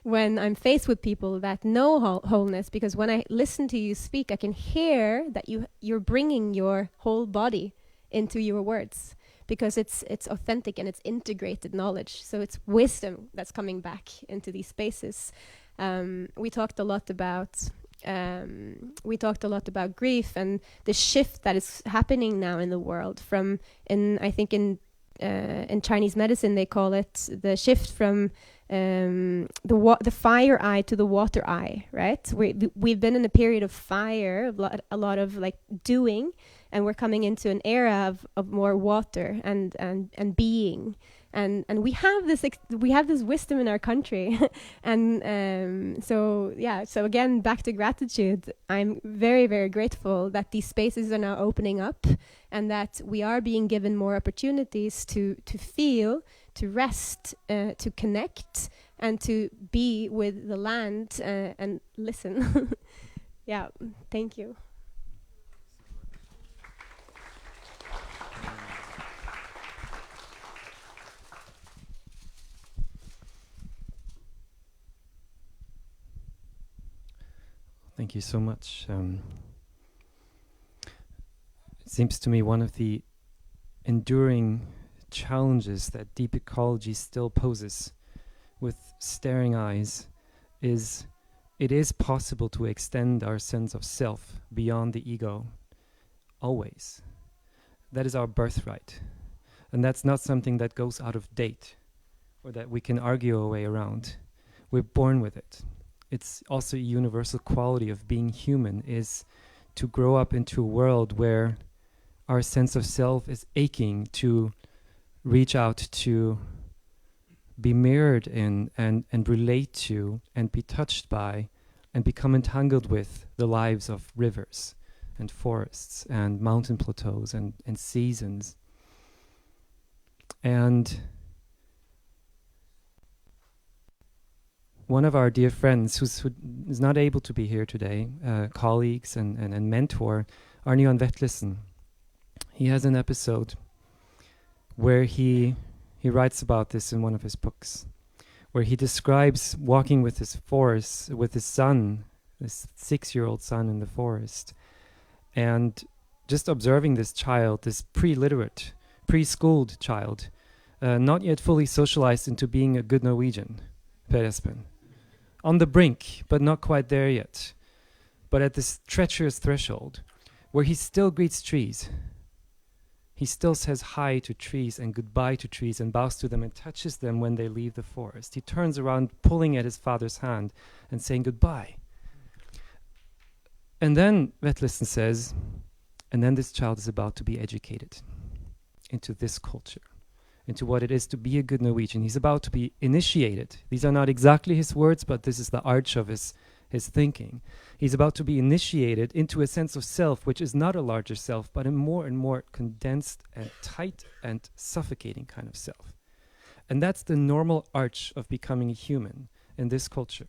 when I'm faced with people that know wholeness, because when I listen to you speak, I can hear that you're bringing your whole body into your words, because it's authentic and it's integrated knowledge. So it's wisdom that's coming back into these spaces. We talked a lot about grief and the shift that is happening now in the world. In Chinese medicine, they call it the shift from the fire eye to the water eye, right? We've been in a period of fire, a lot of like doing, and we're coming into an era of more water and being. And we have this wisdom in our country. And so again, back to gratitude. I'm very, very grateful that these spaces are now opening up, and that we are being given more opportunities to feel, to rest, to connect, and to be with the land and listen. Yeah, thank you. Thank you so much. It seems to me one of the enduring challenges that deep ecology still poses with staring eyes is it is possible to extend our sense of self beyond the ego, always. That is our birthright. And that's not something that goes out of date or that we can argue our way around. We're born with it. It's also a universal quality of being human, is to grow up into a world where our sense of self is aching to reach out to, be mirrored in, and relate to, and be touched by, and become entangled with the lives of rivers and forests and mountain plateaus and seasons. And one of our dear friends who is not able to be here today, colleagues and mentor, Arne Vetlesen, he has an episode where he writes about this in one of his books, where he describes walking with his forest, with his son, this 6-year-old son in the forest, and just observing this child, this pre-literate, pre-schooled child, not yet fully socialized into being a good Norwegian, Per Espen. On the brink, but not quite there yet. But at this treacherous threshold, where he still greets trees. He still says hi to trees and goodbye to trees and bows to them and touches them when they leave the forest. He turns around, pulling at his father's hand and saying goodbye. And then Vetlesen says, and then this child is about to be educated into this culture, into what it is to be a good Norwegian. He's about to be initiated. These are not exactly his words, but this is the arch of his thinking. He's about to be initiated into a sense of self, which is not a larger self, but a more and more condensed and tight and suffocating kind of self. And that's the normal arch of becoming a human in this culture.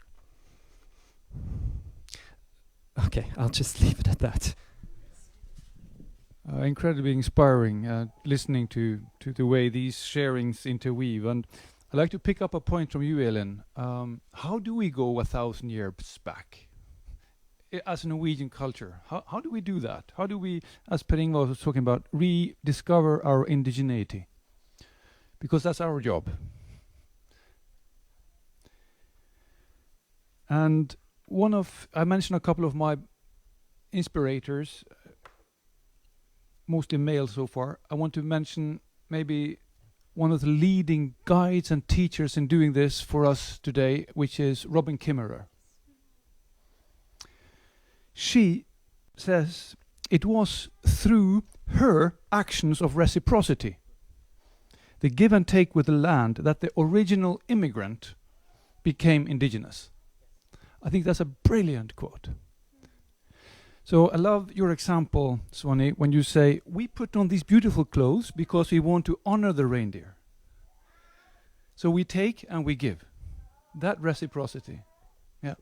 Okay, I'll just leave it at that. Incredibly inspiring, listening to the way these sharings interweave. And I'd like to pick up a point from you, Elin. How do we go 1,000 years back as a Norwegian culture? How do we do that? How do we, as Per Ingvar was talking about, rediscover our indigeneity? Because that's our job. And I mentioned a couple of my inspirators, mostly male so far. I want to mention maybe one of the leading guides and teachers in doing this for us today, which is Robin Kimmerer. She says it was through her actions of reciprocity, the give and take with the land, that the original immigrant became indigenous. I think that's a brilliant quote. So I love your example, Svonni, when you say, we put on these beautiful clothes because we want to honor the reindeer. So we take and we give. That reciprocity. Yeah.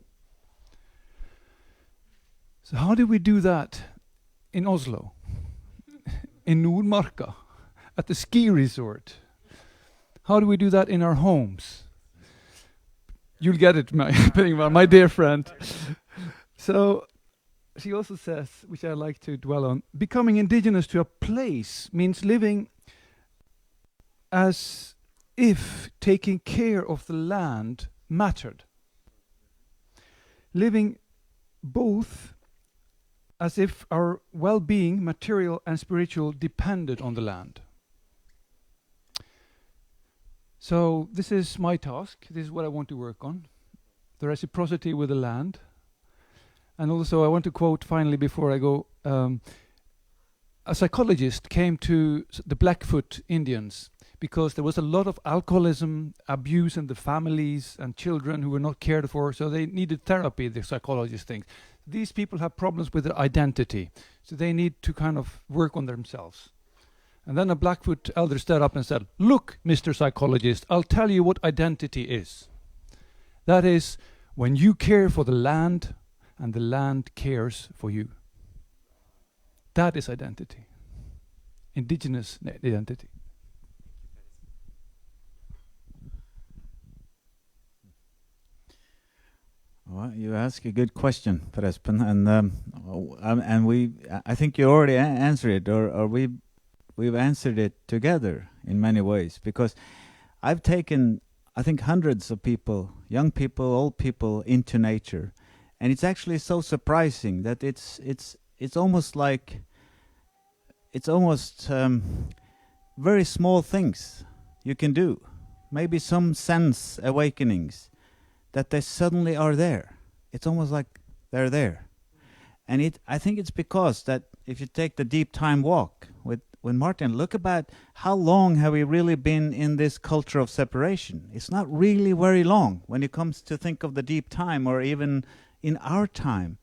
So how do we do that in Oslo? In Nordmarka? At the ski resort? How do we do that in our homes? You'll get it, my dear friend. So she also says, which I like to dwell on, becoming indigenous to a place means living as if taking care of the land mattered. Living both as if our well-being, material and spiritual, depended on the land. So this is my task. This is what I want to work on. The reciprocity with the land. And also I want to quote finally before I go, a psychologist came to the Blackfoot Indians because there was a lot of alcoholism, abuse in the families and children who were not cared for, so they needed therapy, the psychologist thinks. These people have problems with their identity, so they need to kind of work on themselves. And then a Blackfoot elder stood up and said, "Look, Mr. Psychologist, I'll tell you what identity is. That is when you care for the land and the land cares for you. That is identity. Indigenous identity." Well, you ask a good question, Per Espen, and I think you already answered it, or we've answered it together in many ways, because I've taken, I think, hundreds of people, young people, old people, into nature, and it's actually so surprising that it's almost like very small things you can do, maybe some sense awakenings, that they suddenly are there. It's almost like they're there. And I think it's because that if you take the deep time walk with Martin, look about how long have we really been in this culture of separation. It's not really very long when it comes to think of the deep time or even in our time.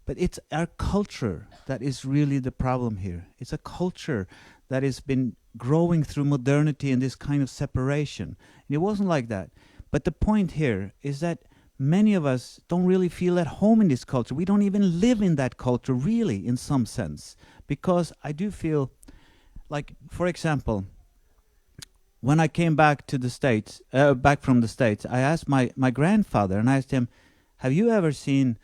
But it's our culture that is really the problem here. It's a culture that has been growing through modernity and this kind of separation. And it wasn't like that. But the point here is that many of us don't really feel at home in this culture. We don't even live in that culture really, in some sense. Because I do feel like, for example, when I came back to the States, back from the States, I asked my grandfather, and I asked him, have you ever seen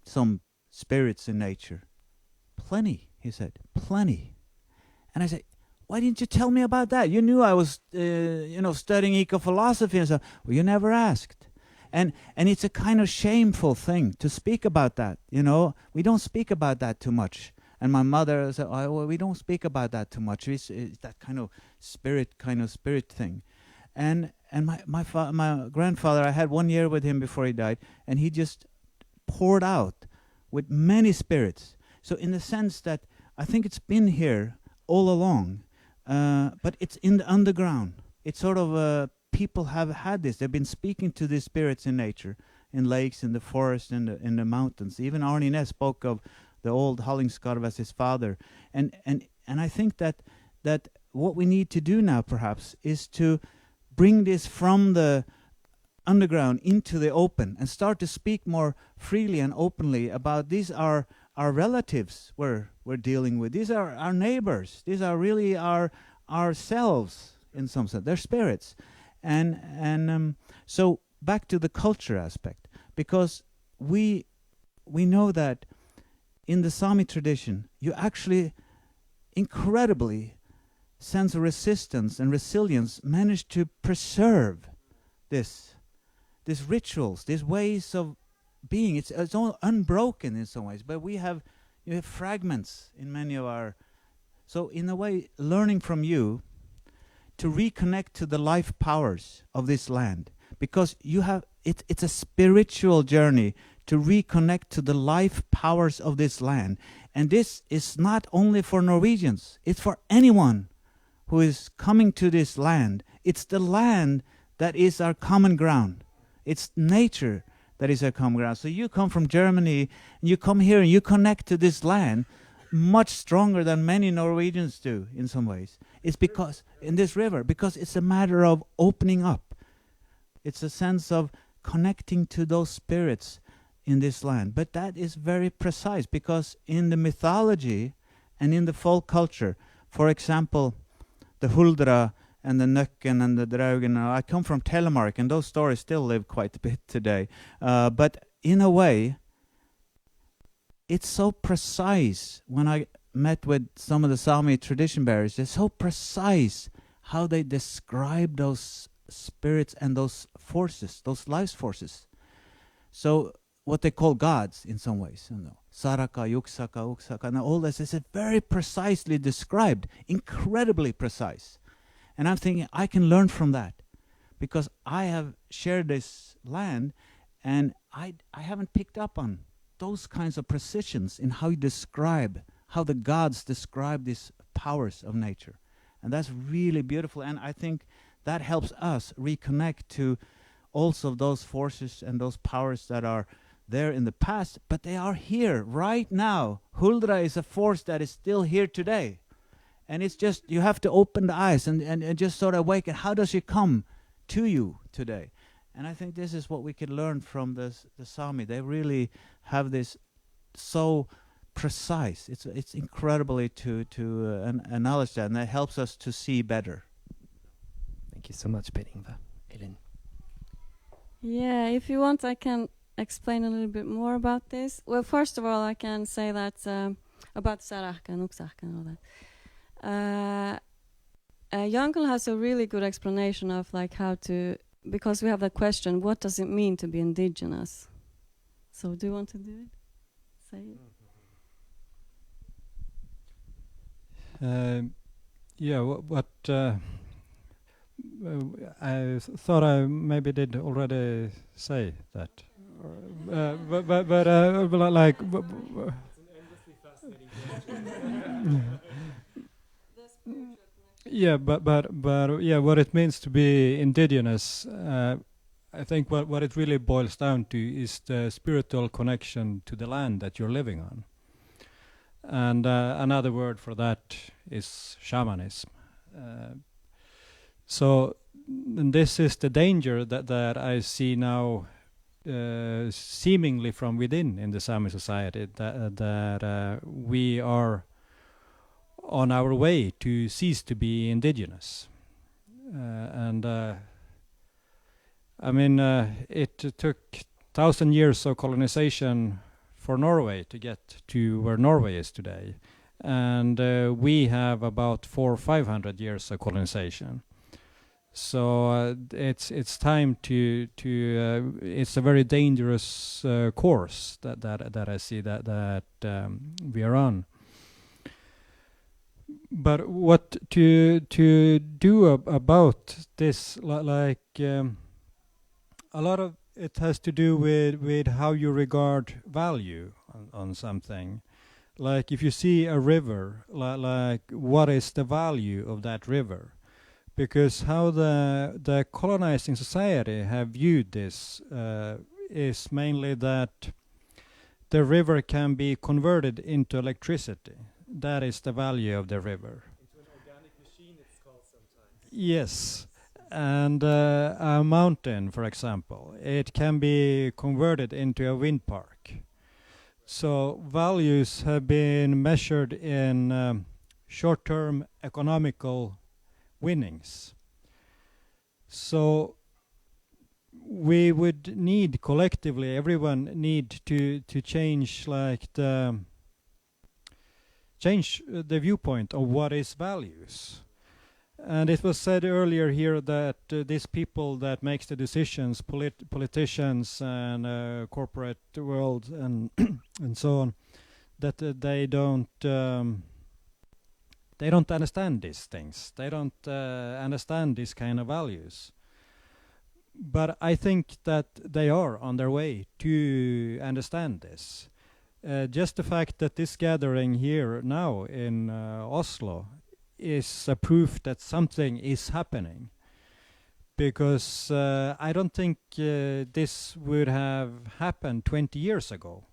some spirits in nature? Plenty, he said, plenty. And I said, why didn't you tell me about that? You knew I was, studying eco-philosophy and so. Well, you never asked. And it's a kind of shameful thing to speak about that, We don't speak about that too much. And my mother said, oh, well, we don't speak about that too much. It's that kind of spirit thing. And my grandfather, I had 1 year with him before he died, and he just poured out with many spirits. So in the sense that I think it's been here all along, but it's in the underground. It's sort of people have had this. They've been speaking to these spirits in nature, in lakes, in the forest, in the mountains. Even Arne Næss spoke of the old Hallingskarv as his father. And I think that what we need to do now perhaps is to bring this from the underground into the open and start to speak more freely and openly about these are our relatives we're dealing with. These are our neighbors. These are really ourselves in some sense. They're spirits. And so back to the culture aspect, because we know that in the Sámi tradition, you actually incredibly sense of resistance and resilience managed to preserve these rituals, these ways of being. It's all unbroken in some ways, but you have fragments in many of our. So in a way, learning from you to reconnect to the life powers of this land, because you have it's a spiritual journey to reconnect to the life powers of this land. And this is not only for Norwegians, it's for anyone who is coming to this land. It's the land that is our common ground. It's nature that is our common ground. So you come from Germany, and you come here and you connect to this land much stronger than many Norwegians do in some ways. It's because, in this river, because it's a matter of opening up. It's a sense of connecting to those spirits in this land. But that is very precise, because in the mythology and in the folk culture, for example, the Huldra and the Nøkken and the Draugen, I come from Telemark, and those stories still live quite a bit today. But in a way, it's so precise. When I met with some of the Sámi tradition bearers, they're so precise how they describe those spirits and those forces, those life forces. So what they call gods in some ways, Saraka, Yuksaka, Uksaka, and all this is very precisely described, incredibly precise. And I'm thinking, I can learn from that, because I have shared this land, and I haven't picked up on those kinds of precisions in how you describe, how the gods describe these powers of nature. And that's really beautiful, and I think that helps us reconnect to also those forces and those powers that are there in the past, but they are here right now. Huldra is a force that is still here today. And it's just, you have to open the eyes and just sort of awaken. How does she come to you today? And I think this is what we can learn from the Sámi. They really have this so precise. It's incredibly to acknowledge that, and that helps us to see better. Thank you so much, Per Ingvar. Elin. Yeah, if you want, I can explain a little bit more about this. Well, first of all, I can say that about Saraka and Uksaka and all that. Jankel has a really good explanation of like how to, because we have the question, what does it mean to be indigenous? So do you want to do it? Say it. Yeah, what I thought I maybe did already say that. But like... Yeah, but yeah, what it means to be indigenous, I think what it really boils down to is the spiritual connection to the land that you're living on. And another word for that is shamanism. So and this is the danger that I see now seemingly from within in the Sámi society, that we are on our way to cease to be indigenous. I mean, it took 1,000 years of colonization for Norway to get to where Norway is today. And we have about 400 or 500 years of colonization. So it's time to it's a very dangerous course that I see that we are on. But what to do about this, like a lot of it has to do with how you regard value on something. Like if you see a river, like what is the value of that river? Because how the colonizing society have viewed this is mainly that the river can be converted into electricity. That is the value of the river. Into an organic machine, it's called sometimes. Yes. And a mountain, for example, it can be converted into a wind park. So values have been measured in short-term economical winnings. So we would need collectively, everyone need to change like change the viewpoint of what is values. And it was said earlier here that these people that makes the decisions, politicians and corporate world and and so on, that they don't understand these things. They don't understand these kind of values. But I think that they are on their way to understand this. Just the fact that this gathering here now in Oslo is a proof that something is happening. Because I don't think this would have happened 20 years ago.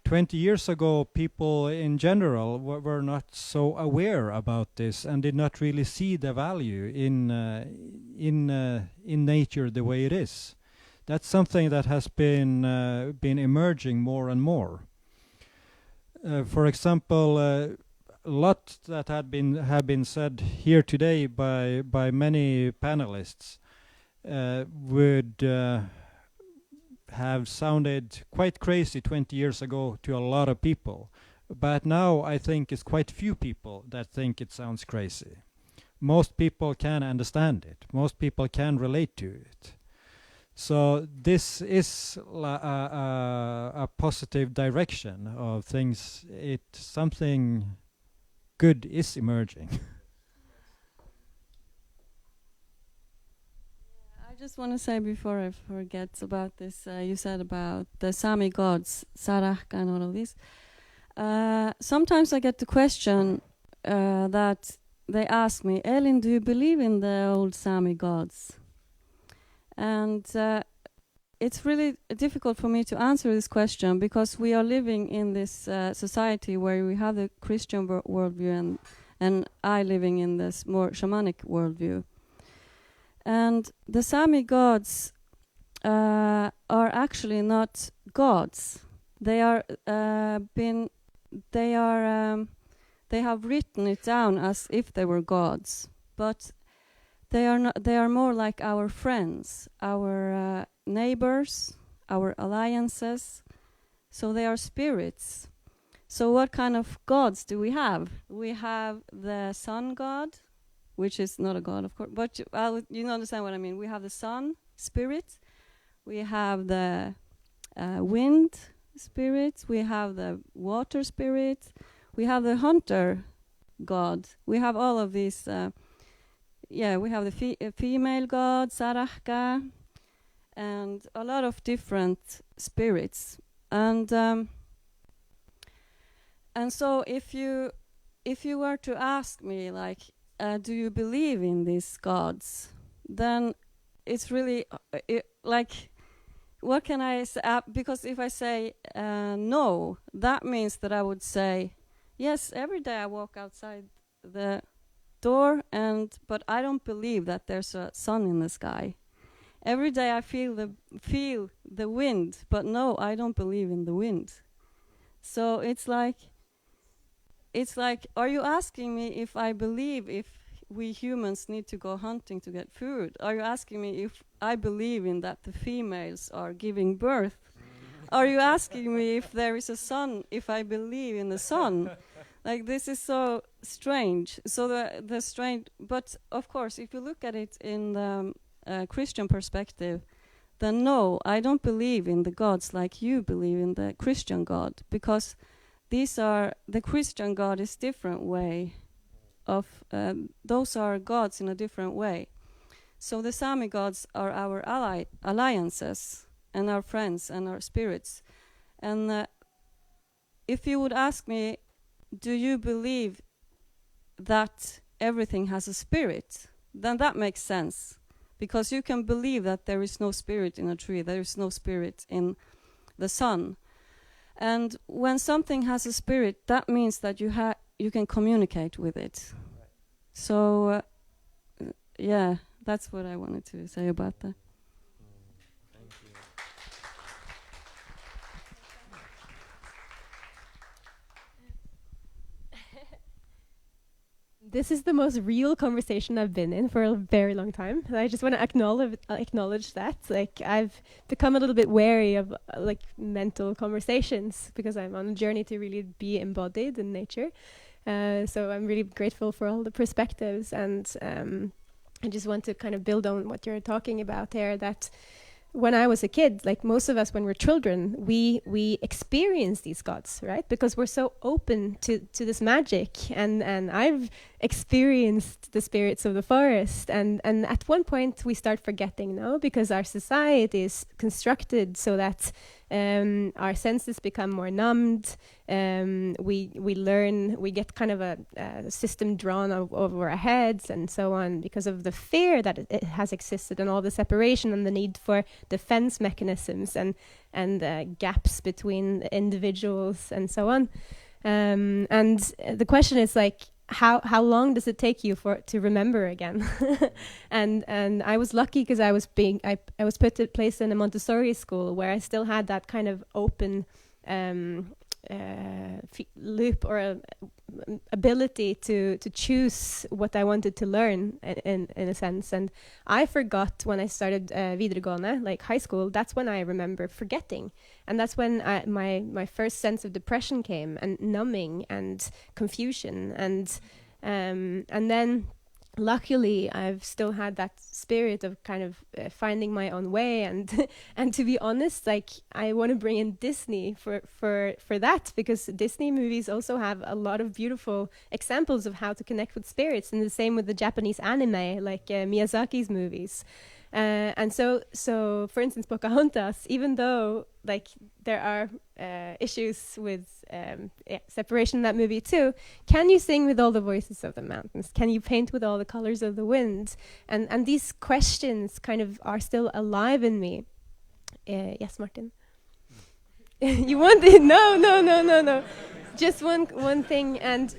20 years ago, people in general were not so aware about this and did not really see the value in nature the way it is. That's something that has been emerging more and more. For example, a lot that have been said here today by many panelists would have sounded quite crazy 20 years ago to a lot of people. But now I think it's quite few people that think it sounds crazy. Most people can understand it. Most people can relate to it. So this is a positive direction of things. Something good is emerging. I just want to say before I forget about this, you said about the Sámi gods, Saraka and all of this. Sometimes I get the question that they ask me, Elin, do you believe in the old Sámi gods? And it's really difficult for me to answer this question because we are living in this society where we have the Christian worldview and I living in this more shamanic worldview. And the Sámi gods are actually not gods. They have written it down as if they were gods, but they are not. They are more like our friends, our neighbors, our alliances. So they are spirits. So what kind of gods do we have? We have the sun god, which is not a god, of course, but you understand what I mean. We have the sun spirit, we have the wind spirit, we have the water spirit, we have the hunter god. We have all of these. We have the female god, Saraka, and a lot of different spirits. And so if you were to ask me, like, do you believe in these gods? Then it's really like, what can I say? Because if I say no, that means that I would say, yes, every day I walk outside the door, but I don't believe that there's a sun in the sky. Every day I feel the wind, but no, I don't believe in the wind. So it's like, are you asking me if I believe if we humans need to go hunting to get food? Are you asking me if I believe in that the females are giving birth? Are you asking me if there is a sun, if I believe in the sun? Like, this is so strange. So the strange, but of course, if you look at it in the Christian perspective, then no, I don't believe in the gods like you believe in the Christian God, because the Christian God is different way of, those are gods in a different way. So the Sámi gods are our alliances and our friends and our spirits. And if you would ask me, do you believe that everything has a spirit? Then that makes sense. Because you can believe that there is no spirit in a tree, there is no spirit in the sun. And when something has a spirit, that means that you can communicate with it. So, yeah, that's what I wanted to say about that. Thank you. This is the most real conversation I've been in for a very long time. And I just want to acknowledge that. Like, I've become a little bit wary of like mental conversations because I'm on a journey to really be embodied in nature. So I'm really grateful for all the perspectives, and I just want to kind of build on what you're talking about here, that when I was a kid, like most of us when we're children, we experience these gods, right? Because we're so open to this magic, and I've experienced the spirits of the forest, and at one point we start forgetting now, because our society is constructed so that our senses become more numbed. We get kind of a system drawn over our heads and so on, because of the fear that it has existed, and all the separation and the need for defense mechanisms and gaps between individuals and so on. And the question is like, how long does it take you to remember again? and I was lucky because I was placed in a Montessori school where I still had that kind of open loop or ability to choose what I wanted to learn in a sense. And I forgot when I started videregående, like high school. That's when I remember forgetting, and that's when my first sense of depression came, and numbing and confusion, and then luckily I've still had that spirit of kind of finding my own way, and and to be honest, like I want to bring in Disney for that, because Disney movies also have a lot of beautiful examples of how to connect with spirits, and the same with the Japanese anime, like Miyazaki's movies. And so for instance, Pocahontas, even though like there are issues with separation in that movie too, can you sing with all the voices of the mountains? Can you paint with all the colors of the wind? And these questions kind of are still alive in me. Yes, Martin? You wanted? No. Just one thing, and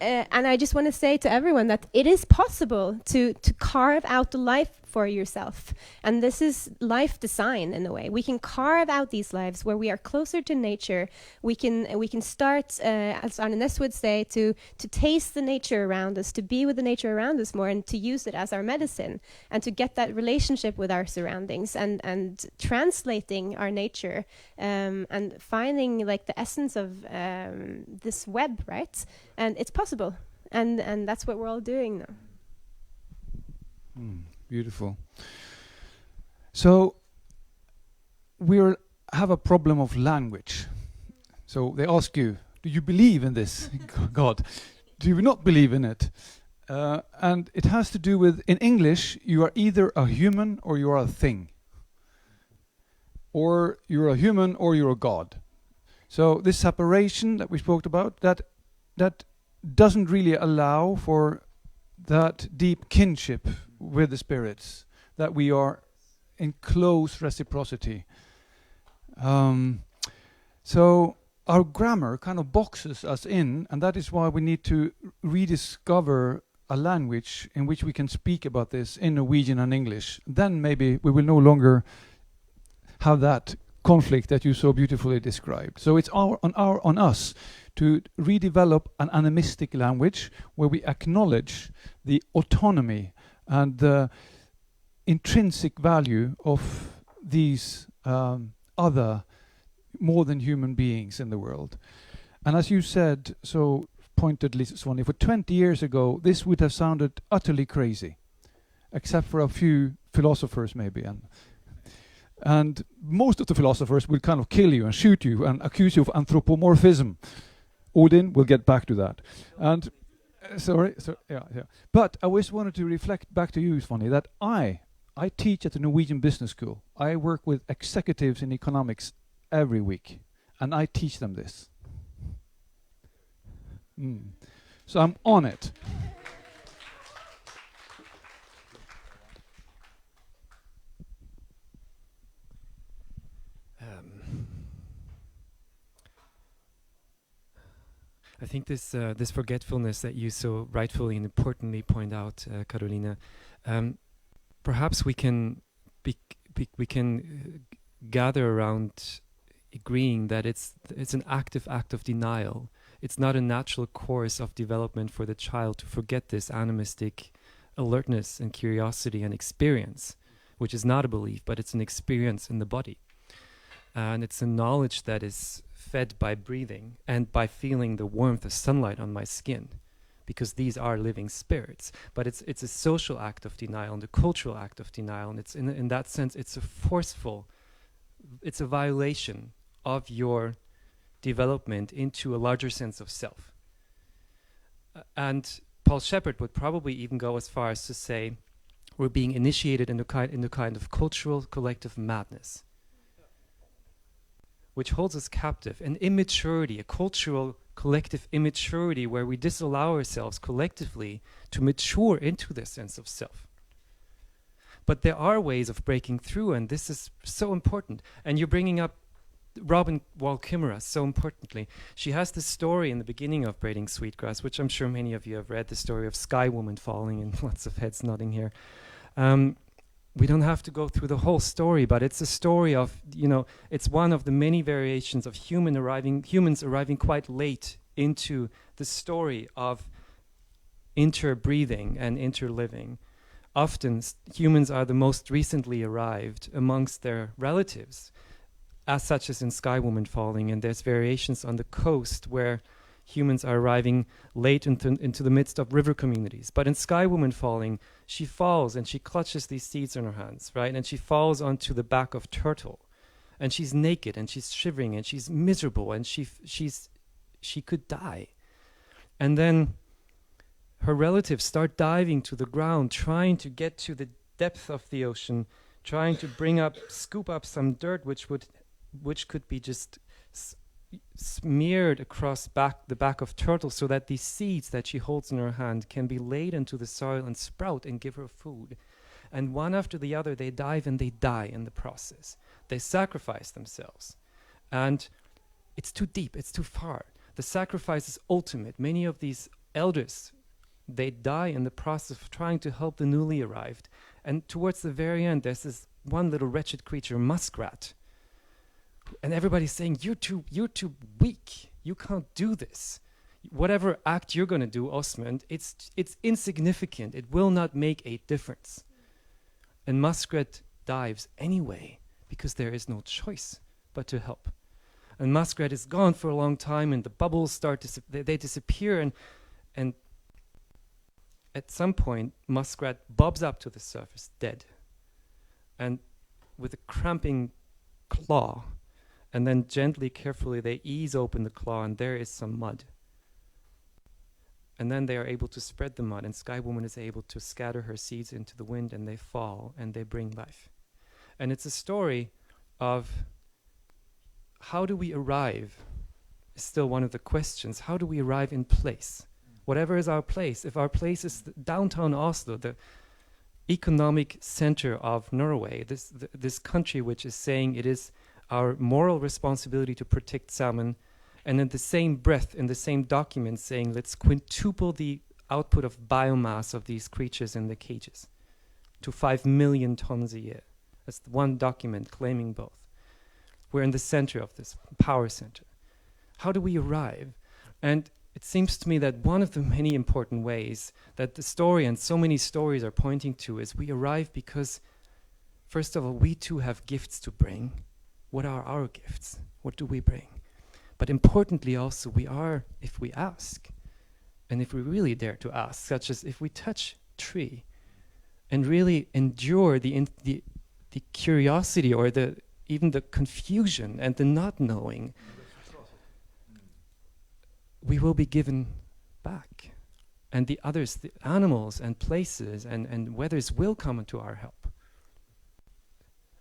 I just want to say to everyone that it is possible to carve out the life for yourself. And this is life design in a way. We can carve out these lives where we are closer to nature. We can start, as Arne Næss would say, to taste the nature around us, to be with the nature around us more, and to use it as our medicine, and to get that relationship with our surroundings, and translating our nature, and finding like the essence of this web, right? And it's possible, and that's what we're all doing now. Beautiful. So we have a problem of language. So they ask you, do you believe in this God? Do you not believe in it? And it has to do with, in English, you are either a human or you are a thing. Or you're a human or you're a God. So this separation that we spoke about, that doesn't really allow for that deep kinship with the spirits, that we are in close reciprocity. So our grammar kind of boxes us in, and that is why we need to rediscover a language in which we can speak about this in Norwegian and English, then maybe we will no longer have that conflict that you so beautifully described. So it's on us to redevelop an animistic language where we acknowledge the autonomy and the intrinsic value of these other more than human beings in the world. And as you said so pointedly, Svonni, for 20 years ago this would have sounded utterly crazy, except for a few philosophers maybe, and most of the philosophers will kind of kill you and shoot you and accuse you of anthropomorphism. Odin, we'll get back to that. And yeah. But I always wanted to reflect back to you, Svonni, that I teach at the Norwegian Business School. I work with executives in economics every week, and I teach them this. So I'm on it. I think this forgetfulness that you so rightfully and importantly point out, Carolina, perhaps we can gather around agreeing that it's an active act of denial. It's not a natural course of development for the child to forget this animistic alertness and curiosity and experience, which is not a belief, but it's an experience in the body. And it's a knowledge that is fed by breathing and by feeling the warmth of sunlight on my skin, because these are living spirits. But it's a social act of denial and a cultural act of denial, and it's in that sense it's a violation of your development into a larger sense of self. And Paul Shepard would probably even go as far as to say we're being initiated into kind of cultural collective madness, which holds us captive, an immaturity, a cultural collective immaturity where we disallow ourselves collectively to mature into this sense of self. But there are ways of breaking through, and this is so important. And you're bringing up Robin Wall Kimmerer so importantly. She has this story in the beginning of Braiding Sweetgrass, which I'm sure many of you have read, the story of Sky Woman falling, and lots of heads nodding here. We don't have to go through the whole story, but it's a story of, it's one of the many variations of humans arriving quite late into the story of interbreathing and interliving. Often humans are the most recently arrived amongst their relatives, as such as in Sky Woman falling, and there's variations on the coast where humans are arriving late into the midst of river communities. But in Sky Woman falling, she falls and she clutches these seeds in her hands, right? And she falls onto the back of turtle, and she's naked and she's shivering and she's miserable and she could die. And then her relatives start diving to the ground, trying to get to the depth of the ocean, trying to scoop up some dirt which could be just smeared across the back of turtle, so that these seeds that she holds in her hand can be laid into the soil and sprout and give her food. And one after the other they dive and they die in the process. They sacrifice themselves, and it's too deep, it's too far. The sacrifice is ultimate. Many of these elders, they die in the process of trying to help the newly arrived. And towards the very end there's this one little wretched creature, muskrat, and everybody's saying, you're too weak, you can't do this. Whatever act you're going to do, Osmond, it's insignificant, it will not make a difference. And muskrat dives anyway, because there is no choice but to help. And muskrat is gone for a long time, and the bubbles start they disappear, and at some point muskrat bobs up to the surface dead, and with a cramping claw. And then gently, carefully, they ease open the claw, and there is some mud. And then they are able to spread the mud, and Sky Woman is able to scatter her seeds into the wind, and they fall, and they bring life. And it's a story of how do we arrive, is still one of the questions. How do we arrive in place? Whatever is our place. If our place is downtown Oslo, the economic center of Norway, this country which is saying it is our moral responsibility to protect salmon, and in the same breath, in the same document saying let's quintuple the output of biomass of these creatures in the cages to 5 million tons a year. That's one document claiming both. We're in the center of this power center. How do we arrive? And it seems to me that one of the many important ways that the story and so many stories are pointing to is we arrive because, first of all, we too have gifts to bring. What are our gifts? What do we bring? But importantly also, we are, if we ask, and if we really dare to ask, such as if we touch a tree and really endure the curiosity or even the confusion and the not knowing, we will be given back. And the others, the animals and places and weathers will come to our help.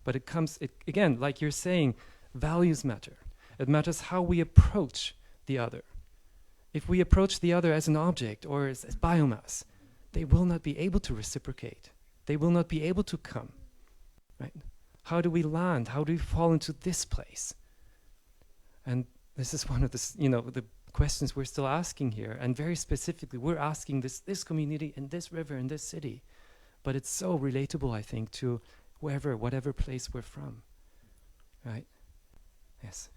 But it comes, again, like you're saying, values matter. It matters how we approach the other. If we approach the other as an object or as biomass, they will not be able to reciprocate. They will not be able to come, right? How do we land? How do we fall into this place? And this is one of the questions we're still asking here. And very specifically, we're asking this community in this river, in this city. But it's so relatable, I think, to whatever place we're from, right? Yes.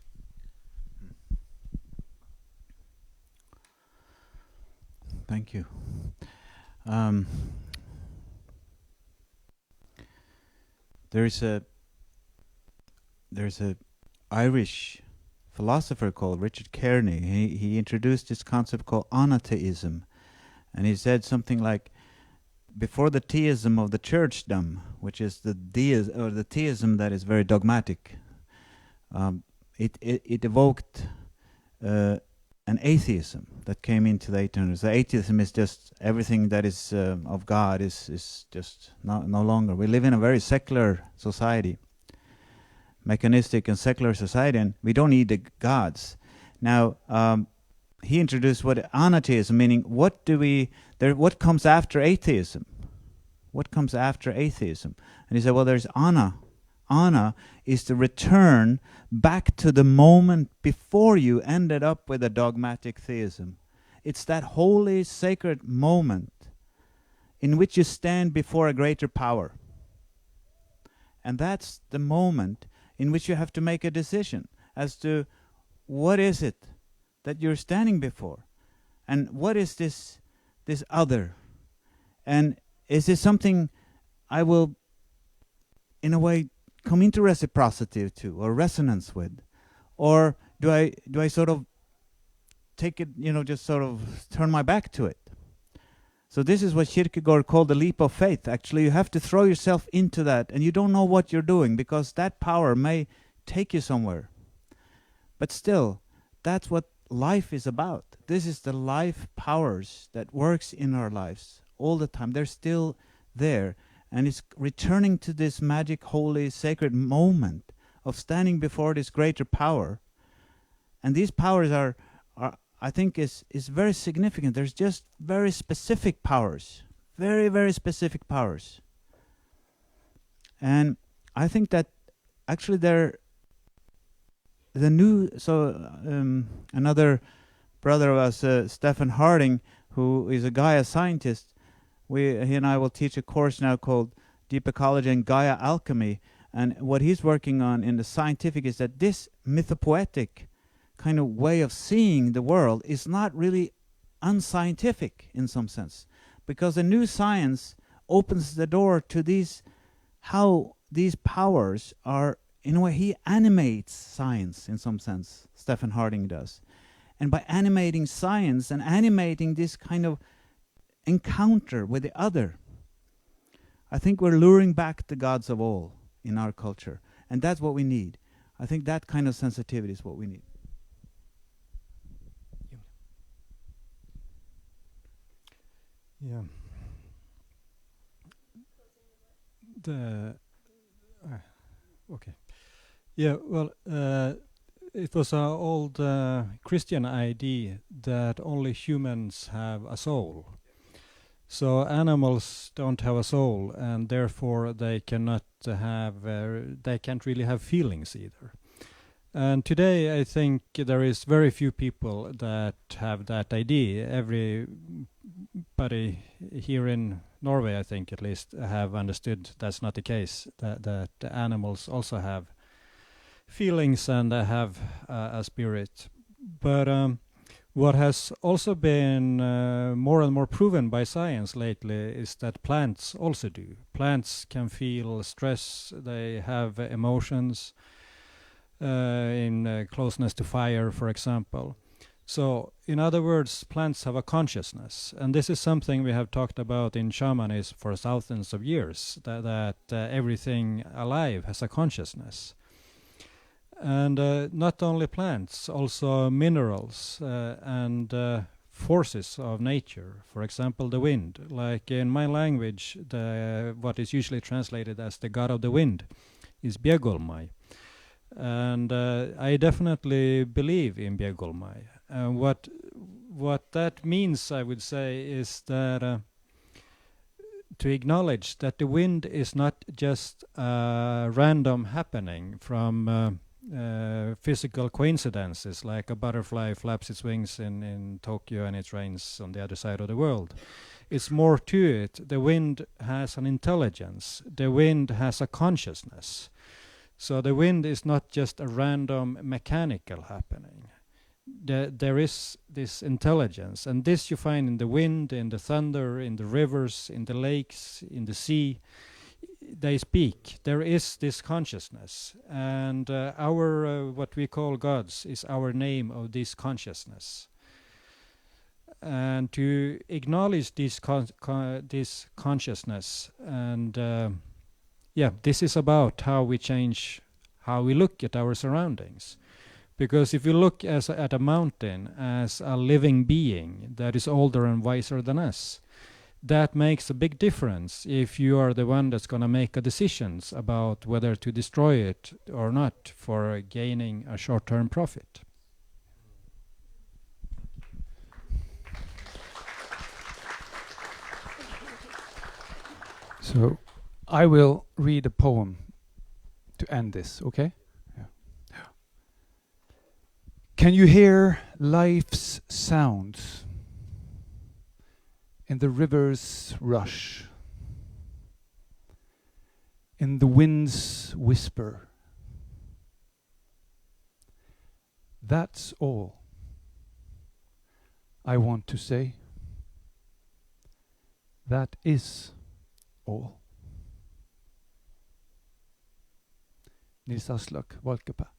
Thank you. There's a Irish philosopher called Richard Kearney. He introduced this concept called anatheism, and he said something like, before the theism of the churchdom, which is the theism that is very dogmatic, it evoked an atheism that came into the 1800s. The atheism is just everything that is of God is just no longer. We live in a very secular society, mechanistic and secular society, and we don't need the gods. Now, he introduced what anatheism, meaning what comes after atheism? What comes after atheism? And he said, well, there's ana. Ana is the return back to the moment before you ended up with a dogmatic theism. It's that holy, sacred moment in which you stand before a greater power. And that's the moment in which you have to make a decision as to what is it that you're standing before, and what is this other, and is this something I will, in a way, come into reciprocity to or resonance with, or do I sort of take it, just sort of turn my back to it? So this is what Kierkegaard called the leap of faith. Actually, you have to throw yourself into that, and you don't know what you're doing because that power may take you somewhere. But still, that's what life is about. This is the life powers that works in our lives all the time. They're still there. And it's returning to this magic, holy, sacred moment of standing before this greater power. And these powers are I think, is very significant. There's just very specific powers. Very, very specific powers. And I think that actually another brother of us, Stephen Harding, who is a Gaia scientist, he and I will teach a course now called Deep Ecology and Gaia Alchemy. And what he's working on in the scientific is that this mythopoetic kind of way of seeing the world is not really unscientific in some sense, because the new science opens the door to how these powers are, in a way, he animates science in some sense, Stephen Harding does. And by animating science and animating this kind of encounter with the other, I think we're luring back the gods of all in our culture. And that's what we need. I think that kind of sensitivity is what we need. Yeah. Okay. Yeah, well, it was an old Christian idea that only humans have a soul. So animals don't have a soul, and therefore they can't really have feelings either. And today I think there is very few people that have that idea. Everybody here in Norway, I think at least, have understood that's not the case, that the animals also have feelings and have a spirit. But what has also been more and more proven by science lately is that plants also do. Plants can feel stress, they have emotions, in closeness to fire, for example. So, in other words, plants have a consciousness, and this is something we have talked about in shamanism for thousands of years, that everything alive has a consciousness. And not only plants, also minerals and forces of nature. For example, the wind. Like in my language, what is usually translated as the god of the wind is Bjegolmai. And I definitely believe in Bjegolmai. What that means, I would say, is that to acknowledge that the wind is not just a random happening from physical coincidences, like a butterfly flaps its wings in Tokyo and it rains on the other side of the world. It's more to it. The wind has an intelligence. The wind has a consciousness. So the wind is not just a random mechanical happening. There is this intelligence, and this you find in the wind, in the thunder, in the rivers, in the lakes, in the sea. They speak. There is this consciousness, and our what we call gods is our name of this consciousness. And to acknowledge this this consciousness, and this is about how we change how we look at our surroundings. Because if you look at a mountain as a living being that is older and wiser than us, that makes a big difference if you are the one that's going to make a decisions about whether to destroy it or not for gaining a short-term profit. So I will read a poem to end this, okay? Yeah. Can you hear life's sounds in the river's rush, in the wind's whisper? That's all I want to say. That is all. Nils Aslak Valkeapää.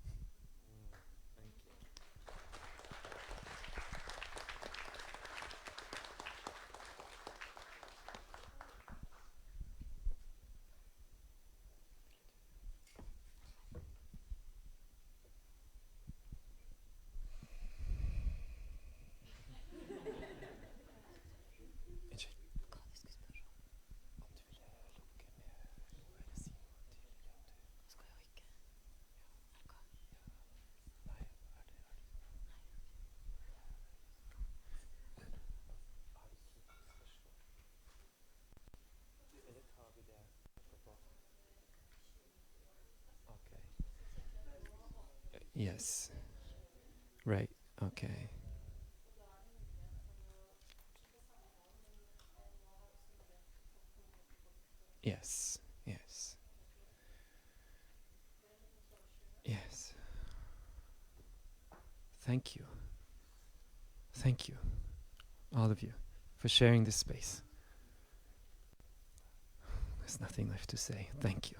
Yes. Right. Okay. Yes. Yes. Yes. Thank you. Thank you, all of you, for sharing this space. There's nothing left to say. Thank you.